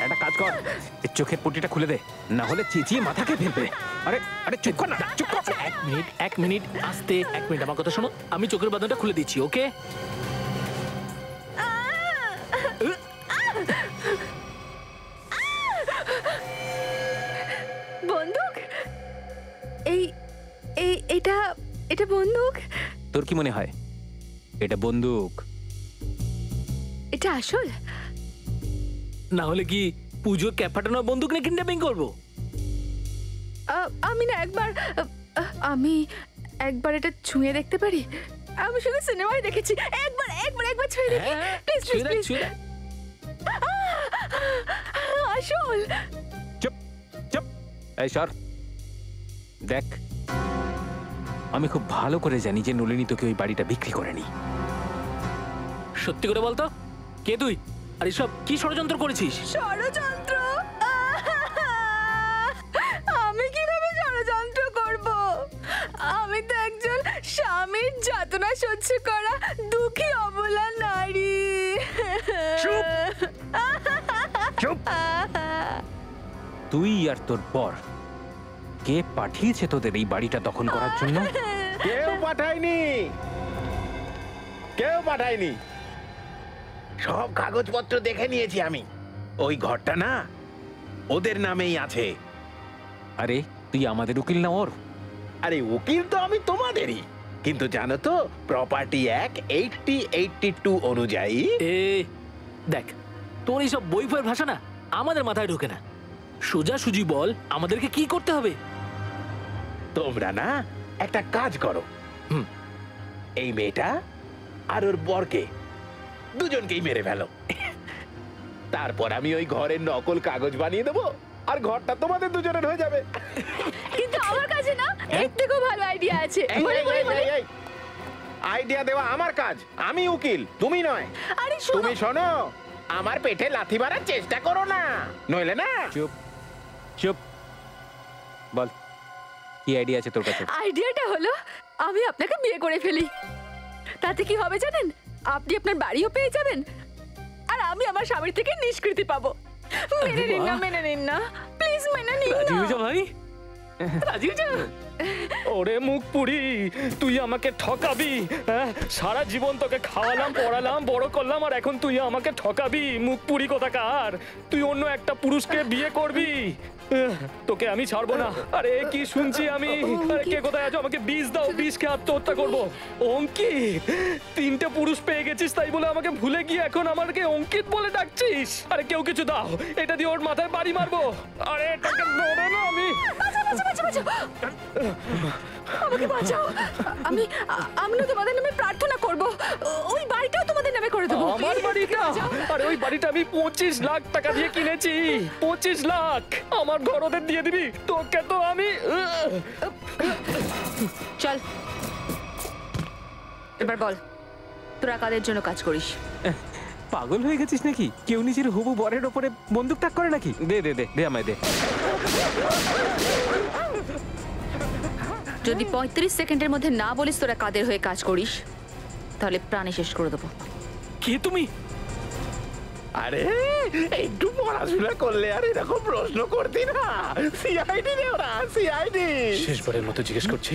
একটা কাজ কর, এর চোখের পট্টিটা খুলে দে, না হলে চেঁচিয়ে মাথাকে ফেলবে। আরে আরে চুপ কর না, চুপ কর। এক মিনিট আস্তে। এক মিনিট আমার কথা শোনো। আমি চোখের বাঁধনটা খুলে দিচ্ছি, ওকে? বন্দুক? এটা বন্দুক? তোর কি মনে হয় এটা বন্দুক? এটা আসল? না হলে কি পুজোর ক্যাপ ফাটানো বন্দুক নিয়ে কিডন্যাপিং করবো? আমি একবার এটা ছুঁয়ে দেখতে পারি? আমি শুধু সিনেমায় দেখেছি। একবার ছুঁয়ে দেখি প্লিজ। আসল? চুপ। এই সর। দেখ, আমি খুব ভালো করে জানি যে নলিনী তোকে ওই বাড়িটা বিক্রি করেনি। সত্যি করে বলতো, কে তুই? আর এসব কি ষড়যন্ত্র করেছিস? ষড়যন্ত্র? আমি কিভাবে ষড়যন্ত্র করব? আমি তো একজন স্বামীর যাতনা সহ্য করা দুঃখী অবলা নারী। চুপ। তুই আর তোর বর কে পাঠিয়েছে তোদের এই বাড়িটা দখল করার জন্য? কেউ পাঠায়নি। সব কাগজপত্র দেখে নিয়েছি আমি। ওই ঘরটা না ওদের নামেই আছে। আরে তুই আমাদের উকিল না ওর? আরে উকিল তো আমি তোমাদেরই, কিন্তু জানো তো প্রপার্টি অ্যাক্ট 8082 অনুযায়ী। দেখ, তোর এইসব বই ফইয়ের ভাষা না আমাদের মাথায় ঢোকে না। সোজাসুজি বল আমাদেরকে কি করতে হবে? তোমরা না একটা কাজ করো, এই মেয়েটা আর ওর বরকে দুজনকেই মেরে ফেলো। তারপর আমি ওই ঘরের নকল কাগজ বানিয়ে দেবো আর ঘরটা তোমাদের দুজনের হয়ে যাবে। কিন্তু আমার কাছে না এর থেকেও ভালো আইডিয়া আছে। আইডিয়া দেওয়া আমার কাজ, আমি উকিল, তুমি নয়। আরে তুমি শোনো, আমার পেটে লাথি মারার চেষ্টা করো না, নইলে না। চুপ চুপ, বল কি আইডিয়া আছে তোর কাছে? আইডিয়াটা হলো আমি আপনাকে বিয়ে করে ফেলি। তাতে কি হবে জানেন? আপনি আপনার বাড়িও পেয়ে যাবেন আর আমি আমার স্বামীর থেকে নিষ্কৃতি পাবো। মেনে নিন না, মেনে নিন না, প্লিজ মেনে নিন না। রাজি হয়ে যা ভাই, রাজি হয়ে যা। ওরে মুখ পুরি, তুই আমাকে ঠকাবি? হ্যাঁ, সারা জীবন তোকে খাওয়ালাম, পড়ালাম, বড় করলাম, আর এখন তুই আমাকে ঠকাবি? মুখ পুরি কোথাকার, তুই অন্য একটা পুরুষকে বিয়ে করবি? তোকে আমি ছাড়বো না। আরে কি শুনছি আমি? আরে কে কোথায় আছো? আমাকে বিষ দাও, বিষ খেয়ে আত্মহত্যা করবো। অঙ্কিত, 3টে পুরুষ পেয়ে গেছিস তাই বলে আমাকে ভুলে গিয়ে এখন আমাকে অঙ্কিত বলে ডাকছিস? আরে কেউ কিছু দাও, এটা দিয়ে ওর মাথায় বাড়ি মারবো। আরে এটাকে ধরে না আমি। আমাকে বাঁচাও, আমি না তোমাদের নামে প্রার্থনা করব, ওই বাড়িটাও তোমাদের নামে করে দেবো। আমার বাড়িটা? আরে ওই বাড়িটা আমি 25 লাখ টাকা দিয়ে কিনেছি, 25 লাখ। আমার ঘর ওদের দিয়ে দিবি? তোকে তো আমি। চল এবার বল, তোরা কাদের জন্য কাজ করিস? পাগল হয়ে গেছিস নাকি? কেউ নিজের হবু বরের ওপরে বন্দুক তাক করে নাকি? দে দে দে দে, আমায় দে। যদি 35 সেকেন্ডের মধ্যে না বলিস তোরা কাদের হয়ে কাজ করিস, তাহলে প্রাণে শেষ করে দেবো। কে তুমি? আরে একটু পড়াশোনা করলে আর এরকম প্রশ্ন করতি না। সিআইডি রে ওরা, সিআইডি। শেষবারের মতো জিজ্ঞেস করছি,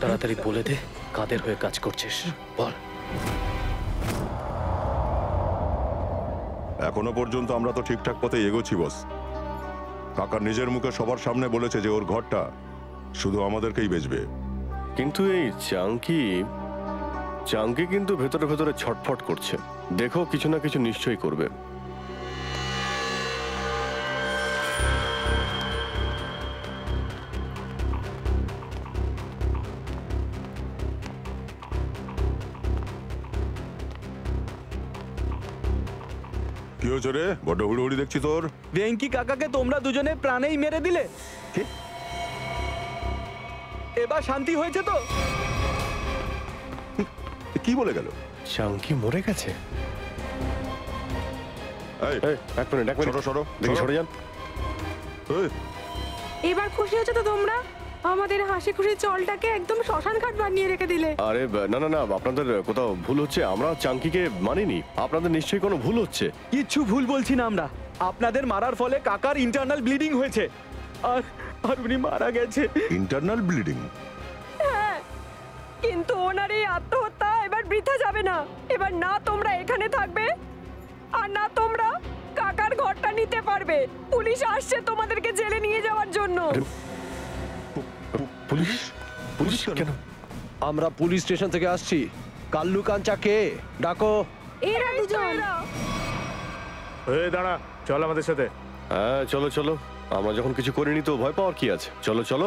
তাড়াতাড়ি বলে দে কাদের হয়ে কাজ করছিস, বল। এখনো পর্যন্ত আমরা তো ঠিকঠাক পথে এগোচ্ছি বস। কাকা নিজের মুখে সবার সামনে বলেছে যে ওর ঘরটা শুধু আমাদেরকেই বেচবে। কিন্তু এই চাঙ্কি কিন্তু ভেতরে ভেতরে ছটফট করছে। দেখো কিছু না কিছু নিশ্চয়ই করবে। কি হয়েছে রে? বড্ড হুড়োহুড়ি দেখছি তোর। ভেঙ্কি কাকাকে তোমরা দুজনে প্রাণেই মেরে দিলে। এবার শান্তি হয়েছে তো? কি বলে গেল? চাঙ্কি মরে গেছে? এক মিনিট সরো দেখি, সরে যান। এবার খুশি হচ্ছে তো তোমরা? আমাদের হাসি খুশি চলটাকে একদম শ্মশান ঘাট বানিয়ে রেখে দিলে। আরে না না না, আপনাদের কোথাও ভুল হচ্ছে। আমরা চাঙ্কিকে মানিনি, আপনাদের নিশ্চয়ই কোনো ভুল হচ্ছে। কিচ্ছু ভুল বলছি না আমরা। আপনাদের মারার ফলে কাকার ইন্টারনাল ব্লিডিং হয়েছে আর উনি মারা গেছে। Internal bleeding? হ্যাঁ, কিন্তু ওনার এই আত্মহত্যা এবার বৃথা যাবে না। এবার না তোমরা এখানে থাকবে আর না তোমরা কাকার ঘরটা নিতে পারবে। পুলিশ আসছে তোমাদেরকে জেলে নিয়ে যাওয়ার জন্য। পুলিশ? পুলিশ কেন? আমরা পুলিশ স্টেশন থেকে আসছি। কাল্লু কাঞ্চা কে? ডাকো। এরা দুজন। এই দাঁড়া, চল আমাদের সাথে। হ্যাঁ চলো চলো, আমরা যখন কিছু করিনি তো ভয় পাওয়ার কি আছে? চলো চলো।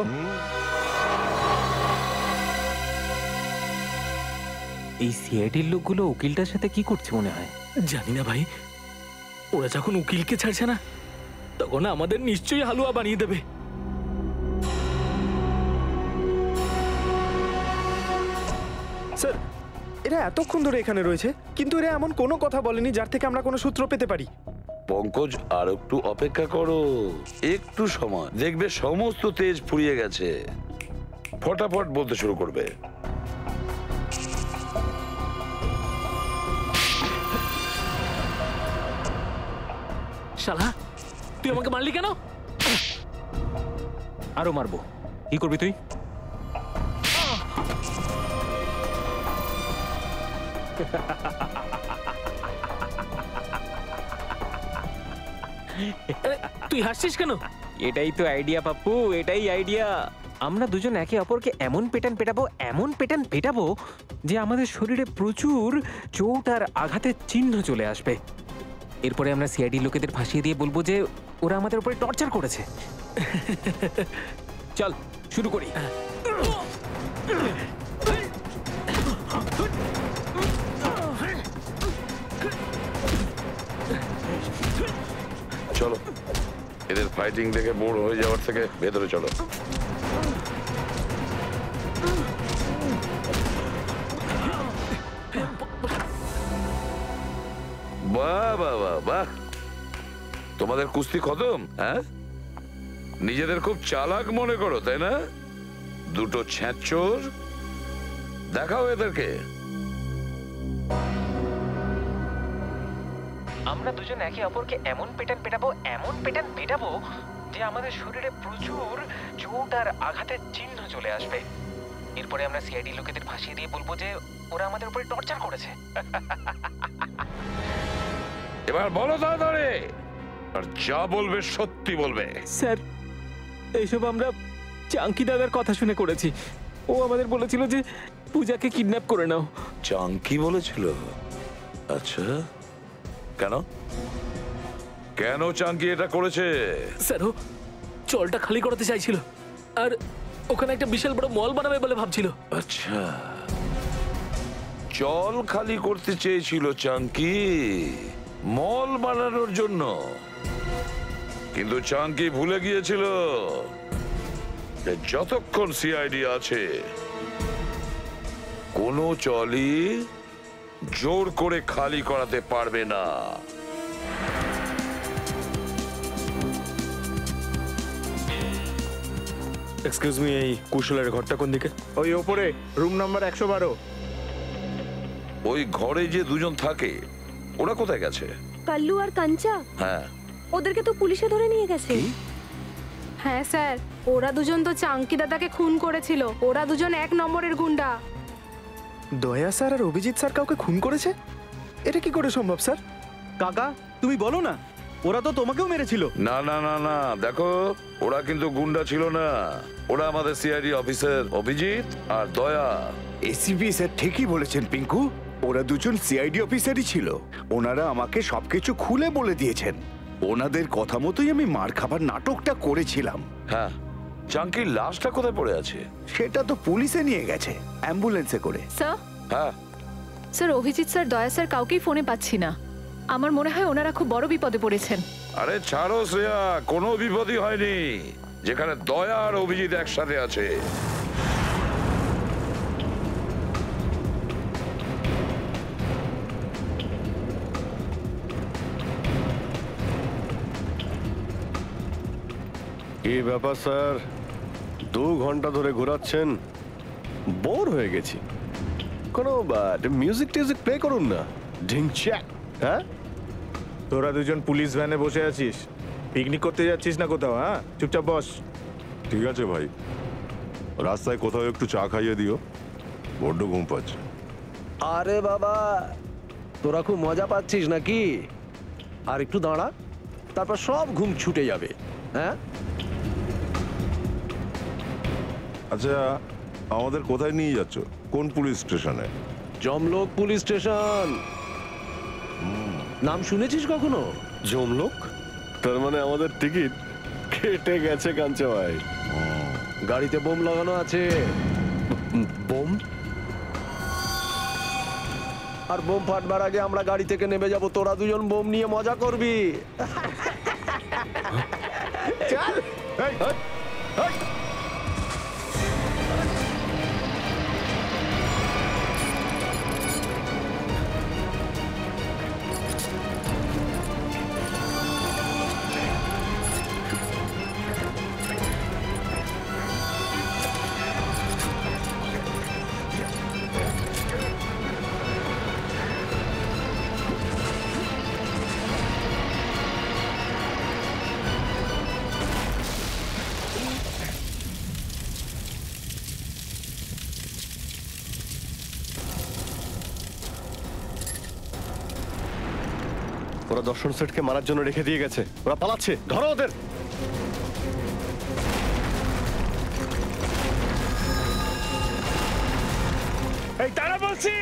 এই সিআইডির লোকগুলো উকিলটার সাথে কি করছে মনে হয়? জানি না ভাই, ওরা যখন উকিলকে ছাড়ছে না তখন আমাদের নিশ্চয়ই হালুয়া বানিয়ে দেবে। স্যার, এরা এতক্ষণ ধরে এখানে রয়েছে কিন্তু এরা এমন কোনো কথা বলেনি যার থেকে আমরা কোনো সূত্র পেতে পারি। পঙ্কজ, আর একটু অপেক্ষা করো, একটু সময়, দেখবে সমস্ত তেজ ফুরিয়ে গেছে, ফটাফট বলতে শুরু করবে। শালা, তুই আমাকে মারলি কেন? আরো মারবো। কি করবি তুই? তুই হাসছিস কেন? এটাই তো আইডিয়া পাপ্পু, এটাই আইডিয়া। আমরা দুজন একে অপরকে এমন পেটান পেটাবো যে আমাদের শরীরে প্রচুর চোট আর আঘাতের চিহ্ন চলে আসবে। এরপরে আমরা সিআইডি লোকেদের ফাঁসিয়ে দিয়ে বলবো যে ওরা আমাদের উপরে টর্চার করেছে। চল শুরু করি। চলো, এদের ফাইটিং দেখে বোর হয়ে যাওয়ার থেকে ভেতরে চলো। বাহ বাহ বাহ বাহ, তোমাদের কুস্তি খতম? হ্যাঁ, নিজেদের খুব চালাক মনে করো তাই না? দুটো ছ্যাঁচোর, দেখাও এদেরকে। আমরা দুজন একে অপরকে এমন পেটান পেটাবো যে আমাদের শরীরে প্রচুর চোট আর আঘাতের চিহ্ন চলে আসবে। এরপরে আমরা সিআইডি লোকেদের ফাঁসিয়ে দিয়ে বলবো যে ওরা আমাদের উপরে টর্চার করেছে। এবার বলো তাড়াতাড়ি, আর যা বলবে সত্যি বলবে। স্যার, এইসব আমরা চাঙ্কি দাদার কথা শুনে করেছি। ও আমাদের বলেছিল যে পূজাকে কিডন্যাপ করে নাও। চাঙ্কি বলেছিল? আচ্ছা, কেন কেন চাঙ্কি এটা করেছে? স্যার, ও জলটা খালি করতে চাইছিল আর ওখানে একটা বিশাল বড় মল বানাবে বলে ভাবছিল। আচ্ছা, জল খালি করতে চেয়েছিল চাঙ্কি মল বানানোর জন্য, কিন্তু চাঙ্কি ভুলে গিয়েছিল যে যতক্ষণ সিআইডি আছে কোনো জলই জোর করে খালি করাতে পারবে না। এক্সকিউজ মি, এই কুশলের ঘরটা কোন দিকে? ওই ওপরে, রুম নাম্বার 112। ওই ঘরে যে দুজন থাকে ওরা কোথায় গেছে? কাল্লু আর কাঞ্চা, হ্যাঁ, ওদেরকে তো পুলিশে ধরে নিয়ে গেছে। হ্যাঁ স্যার, ওরা দুজন তো চাঙ্কি দাদাকে খুন করেছিল। ওরা দুজন 1 নম্বরের গুন্ডা। দয়া স্যার আর অভিজিৎ স্যার কাউকে খুন করেছে? এটা কি করে সম্ভব স্যার? কাকা, তুমি বলো না, ওরা তো তোমাকেও মেরেছিল। না না না না, দেখো ওরা কিন্তু গুন্ডা ছিল না, ওরা আমাদের সিআইডি অফিসার অভিজিৎ আর দয়া। এসিপি স্যার ঠিকই বলেছেন পিঙ্কু, ওরা দুজন সিআইডি অফিসারই ছিল। ওনারা আমাকে সবকিছু খুলে বলে দিয়েছেন। ওনাদের কথা মতোই আমি মার খাবার নাটকটা করেছিলাম। হ্যাঁ, চাঙ্কির লাশটা কোথায় পড়ে আছে? সেটা তো পুলিশে নিয়ে গেছে অ্যাম্বুলেন্সে করে। স্যার, হ্যাঁ স্যার অভিজিৎ স্যার, দয়া স্যার কাউকেই ফোনে পাচ্ছি না। আমার মনে হয় ওনারা খুব বড় বিপদে পড়েছেন। আরে ছাড়ো শ্রেয়া, কোনো বিপদই হয়নি, যেখানে দয়া আর অভিজিৎ একসাথে আছে। কি ব্যাপার স্যার, 2 ঘন্টা ধরে ঘোরাচ্ছেন, বোর হয়ে গেছি। কোনো মিউজিক টিউজিক প্লে করুন না। ঢিংচ্যাক। হ্যাঁ, তোরা দুজন পুলিশ ভ্যানে বসে আছিস, পিকনিক করতে যাচ্ছিস না কোথাও? হ্যাঁ, চুপচাপ বস। ঠিক আছে ভাই, রাস্তায় কোথাও একটু চা খাইয়ে দিও, বড্ড ঘুম পাচ্ছে। আরে বাবা, তোরা খুব মজা পাচ্ছিস নাকি? আর একটু দাঁড়া, তারপর সব ঘুম ছুটে যাবে। হ্যাঁ, আচ্ছা, আমাদের কোথায় নিয়ে যাচ্ছ? কোন পুলিশ স্টেশনে? জমলোক পুলিশ স্টেশন। নাম শুনেছিস কখনো? জমলোক? তার মানে আমাদের টিকিট কেটে গেছে কাঞ্চা ভাই। গাড়িতে বোম লাগানো আছে। বোম? আর বোম ফাটবার আগে আমরা গাড়ি থেকে নেমে যাব, তোরা দুজন বোম নিয়ে মজা করবি। চল। ওরা দর্শন সেটকে মারার জন্য রেখে দিয়ে গেছে, ওরা পালাচ্ছে, ধরো ওদের। এই তারা বলছি।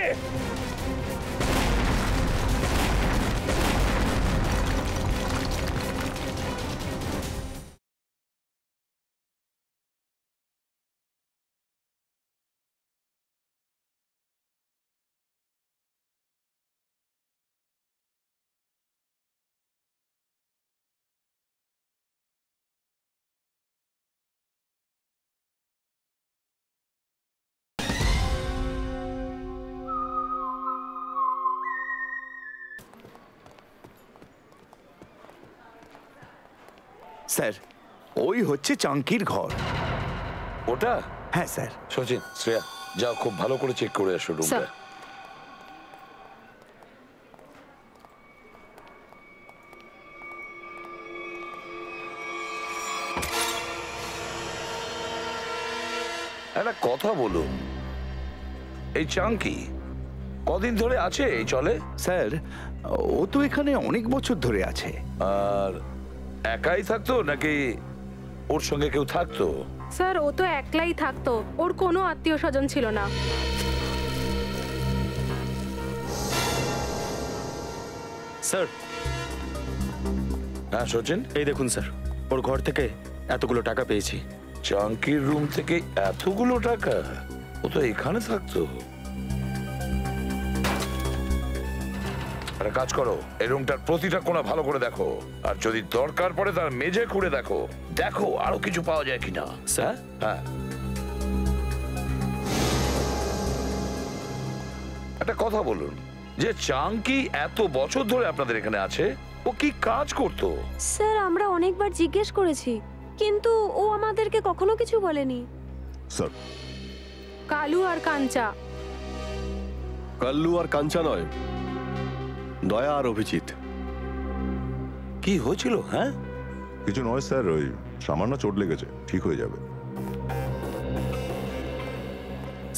স্যার ওই হচ্ছে চাঙ্কির ঘর। ওটা? হ্যাঁ স্যার। সচিন, শ্রেয়া, যাও খুব ভালো করে চেক করে আসো রুমটা। একটা কথা বলুন, এই চাঙ্কি কদিন ধরে আছে এই চলে? স্যার ও তো এখানে অনেক বছর ধরে আছে। আর একাই থাকতো নাকি ওর সঙ্গে কেউ থাকতো? স্যার ও তো একলাই থাকতো, ওর কোনো আত্মীয় স্বজন ছিল না। স্যার। হ্যাঁ সচিন, এই দেখুন স্যার, ওর ঘর থেকে এতগুলো টাকা পেয়েছি। চাঙ্কির রুম থেকে এতগুলো টাকা? ও তো এখানে থাকতো। একটা কাজ করো, এই রুমটার প্রতিটা কোণা ভালো করে দেখো, আর যদি দরকার পড়ে তার মেঝে খুঁড়ে দেখো, দেখো আরো কিছু পাওয়া যায় কিনা। স্যার? হ্যাঁ। একটা কথা বলুন, যে চাঙ্কি এত বছর ধরে আপনাদের এখানে আছে, ও কি কাজ করতো? স্যার আমরা অনেকবার জিজ্ঞেস করেছি, কিন্তু ও আমাদেরকে কখনো কিছু বলেনি। স্যার কালু আর কাঞ্চা। কাল্লু আর কাঞ্চা নয়, দয়া আর অভিজিৎ। কি হয়েছিল? হ্যাঁ কিছু নয় স্যার, ওই সামান্য চোট লেগেছে, ঠিক হয়ে যাবে।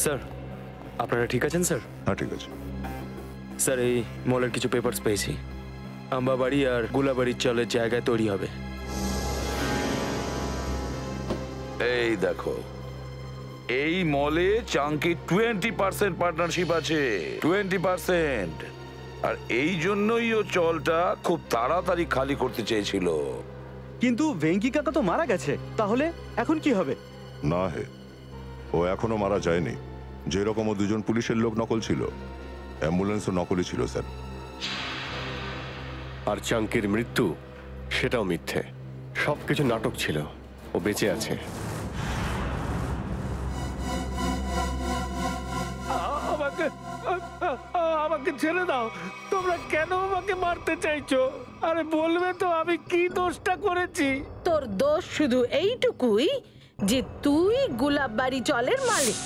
স্যার আপনারা ঠিক আছেন স্যার? হ্যাঁ ঠিক আছে স্যার। এই মলের কিছু পেপারস পেয়েছি, আম্বাবাড়ি আর গুলাবাড়ির চলের জায়গায় তৈরি হবে। এই দেখো, এই মলে চাঙ্কি 20% পার্টনারশিপ আছে, 20%। আর এই জন্যই ও চলটা খুব তাড়াতাড়ি খালি করতে চেয়েছিল। কিন্তু ভেঙ্কি কাকা তো মারা গেছে, তাহলে এখন কি হবে? না হে, ও এখনো মারা যায়নি। যেরকম ও দুজন পুলিশের লোক নকল ছিল, অ্যাম্বুলেন্সও নকলই ছিল স্যার। আর চাঙ্কির মৃত্যু, সেটাও মিথ্যে, সবকিছু নাটক ছিল। ও বেঁচে আছে। আমাকে ছেড়ে দাও। তোমরা কেন আমাকে মারতে চাইছো? আরে বলবে তো আমি কি দোষটা করেছি? তোর দোষ শুধু এইটুকুই যে তুই গুলাববাড়ি চলের মালিক।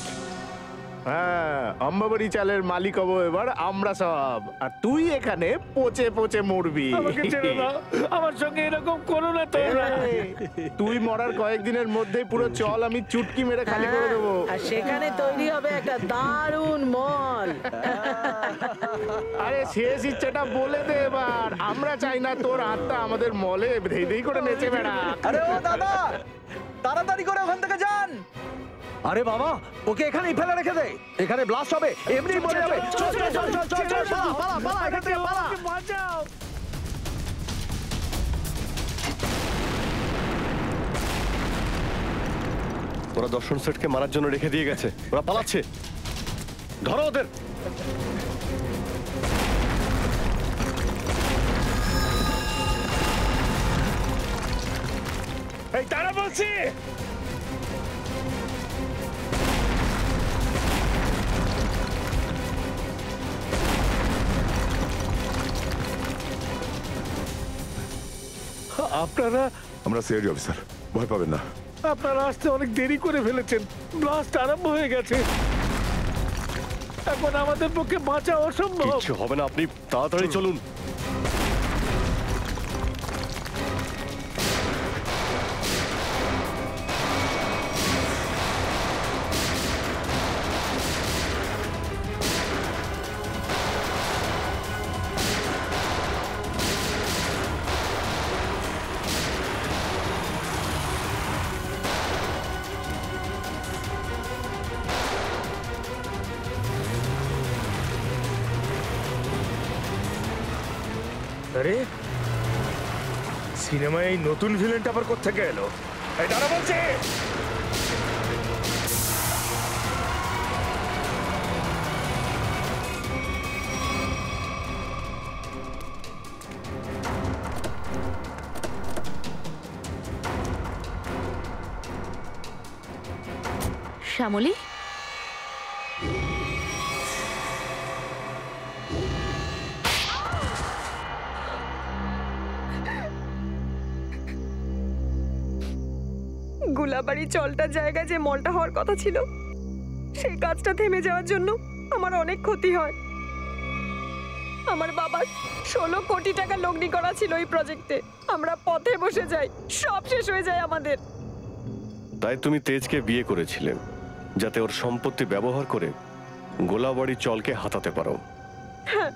হ্যাঁ, আম্বাবাড়ি চালের মালিক হবো এবার আমরা সব, আর তুই এখানে পচে পচে মরবি। আমাকে ছেড়ে দাও, আমার সঙ্গে এরকম করো না তোমরা। তুই মরার কয়েকদিনের মধ্যেই পুরো চল আমি চুটকি মেরে খালি করে দেবো। আর সেখানে তৈরি হবে একটা দারুণ মল। আরে শেষ ইচ্ছাটা বলে দে এবার। আমরা চাই না তোর আত্মা আমাদের মলে ধেই ধেই করে নেচে বেড়া। আরে ও দাদা, তাড়াতাড়ি করে ওখান থেকে যান। আরে বাবা, ওকে এখানেই ফেলে রেখে দে, এখানে ব্লাস্ট হবে, এমনি মরে যাবে। চল চল চল চল চল চল, পালা পালা পালা, এখান থেকে পালা। বাঁচাও। ওরা দর্শন সেটকে মারার জন্য রেখে দিয়ে গেছে, ওরা পালাচ্ছে। ধরো ওদের। এই তারা বলছি। আপনারা? আমরা সিআইডি অফিসার, ভয় পাবেন না। আপনারা আসতে অনেক দেরি করে ফেলেছেন, ব্লাস্ট আরম্ভ হয়ে গেছে। এখন আমাদের পক্ষে বাঁচা অসম্ভব। কিচ্ছু হবে না, আপনি তাড়াতাড়ি চলুন। আরে সিনেমায় এই নতুন ভিলেনটা আবার কোত্থেকে এলো? এই তারা বলছে। শ্যামলী, গুলাবাড়ি চলটার জায়গায় যে মলটা হওয়ার কথা ছিল সেই কাজটা থেমে যাওয়ার জন্য আমার অনেক ক্ষতি হয়। আমার বাবার 16 কোটি টাকা লগ্নি করা ছিল এই প্রজেক্টে। আমরা পথে বসে যাই, সব শেষ হয়ে যায় আমাদের। তাই তুমি তেজকে বিয়ে করেছিলে যাতে ওর সম্পত্তি ব্যবহার করে গোলাবাড়ি চলকে হাতাতে পারো। হ্যাঁ,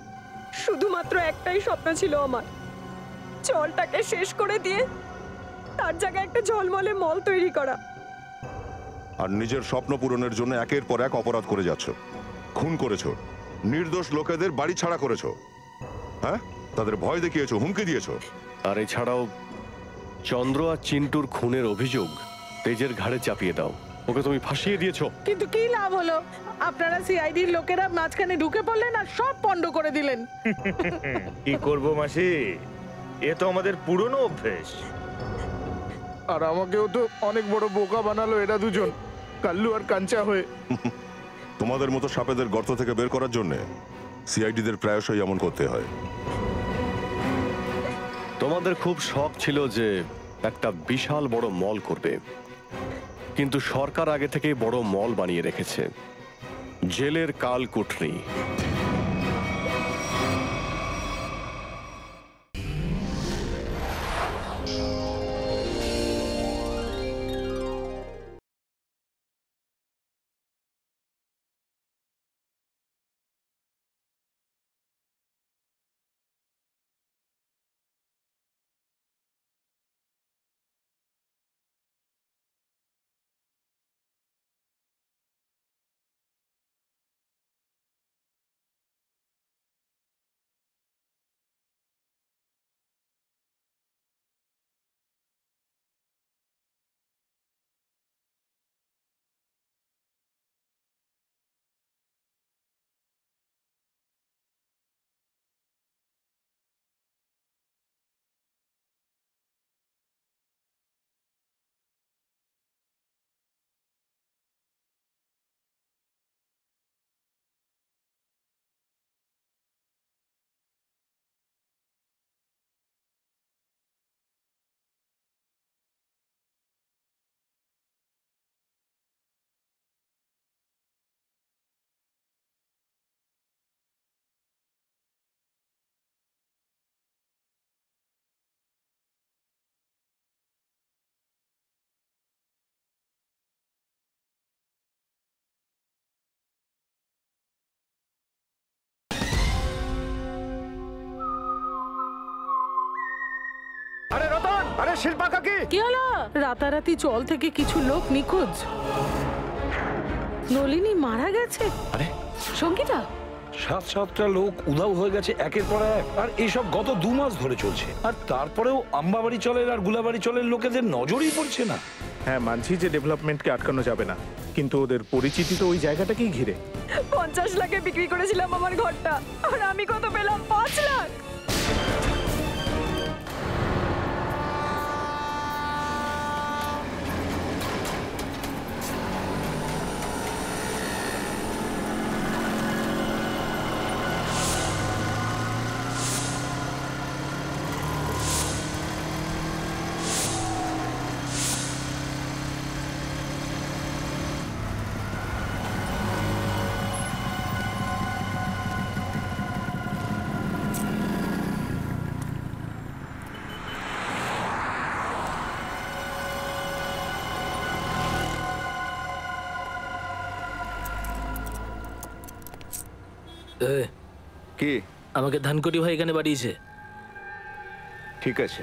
শুধুমাত্র একটাই স্বপ্ন ছিল আমার, চলটাকে শেষ করে দিয়ে তার জায়গায় একটা ঝলমলে মল তৈরি করা। আর নিজের স্বপ্ন পূরণের জন্য একের পর এক অপরাধ করে যাচ্ছ। খুন করেছো, নির্দোষ লোকেদের বাড়ি ছাড়া করেছো, হ্যাঁ, তাদের ভয় দেখিয়েছো, হুমকি দিয়েছো। আর এছাড়াও চন্দ্র আর চিন্টুর খুনের অভিযোগ তেজের ঘাড়ে চাপিয়ে দাও। ওকে তুমি ফাঁসিয়ে দিয়েছো। কিন্তু কি লাভ হলো? আপনারা সিআইডির লোকেরা মাঝখানে ঢুকে পড়লেন আর সব পণ্ড করে দিলেন। কি করব মাসি, এ তো আমাদের পুরনো অভ্যেস। আর আমাকেও তো অনেক বড় বোকা বানালো এরা দুজন, কাল্লু আর কাঞ্চা হয়ে। তোমাদের মতো সাপেদের গর্ত থেকে বের করার জন্য সিআইডিদের প্রায়শই এমন করতে হয়। তোমাদের খুব শখ ছিল যে একটা বিশাল বড় মল করবে, কিন্তু সরকার আগে থেকে বড় মল বানিয়ে রেখেছে, জেলের কালকুঠরি। আরে রতন, আরে শিল্পা কাকি, কি হলো? রাতারাতি চল থেকে কিছু লোক নিখোঁজ। নলিনী মারা গেছে। আরে সঙ্গীতা, 7-7টা লোক উধাও হয়ে গেছে একের পর এক, আর এইসব গত 2 মাস ধরে চলছে। আর তারপরেও আম্বাবাড়ি চলের আর গুলাবাড়ি চলের লোকেদের নজরই পড়ছে না। হ্যাঁ, মানছি যে ডেভেলপমেন্টকে আটকানো যাবে না, কিন্তু ওদের পরিচিতি তো ওই জায়গাটাকেই ঘিরে। 50 লাখে বিক্রি করেছিলাম আমার ঘরটা, আর আমি কত পেলাম? 5 লাখ। কি আমাকে ধানকুটি ভাই এখানে বাড়িয়েছে। ঠিক আছে,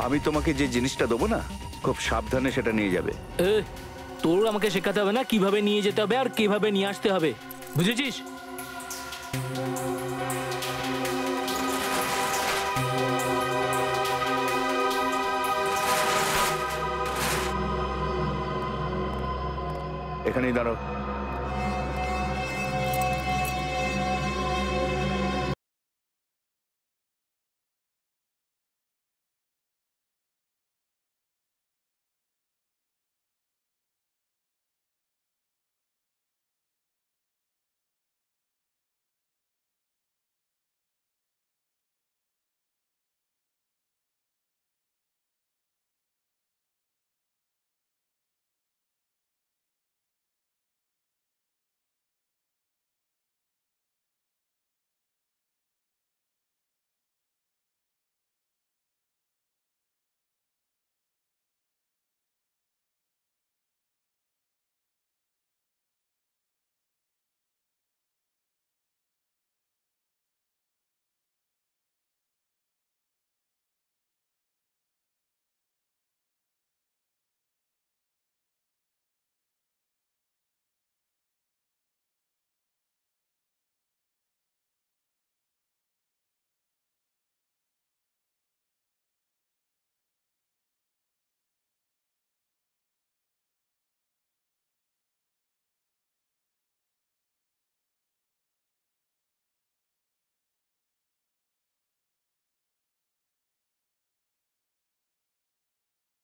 আমি তোমাকে যে জিনিসটা দেবো না, খুব সাবধানে সেটা নিয়ে যাবে। তোর আমাকে শেখাতে হবে না কিভাবে নিয়ে যেতে হবে আর কিভাবে নিয়ে আসতে হবে, বুঝেছিস? এখানেই দাঁড়াও।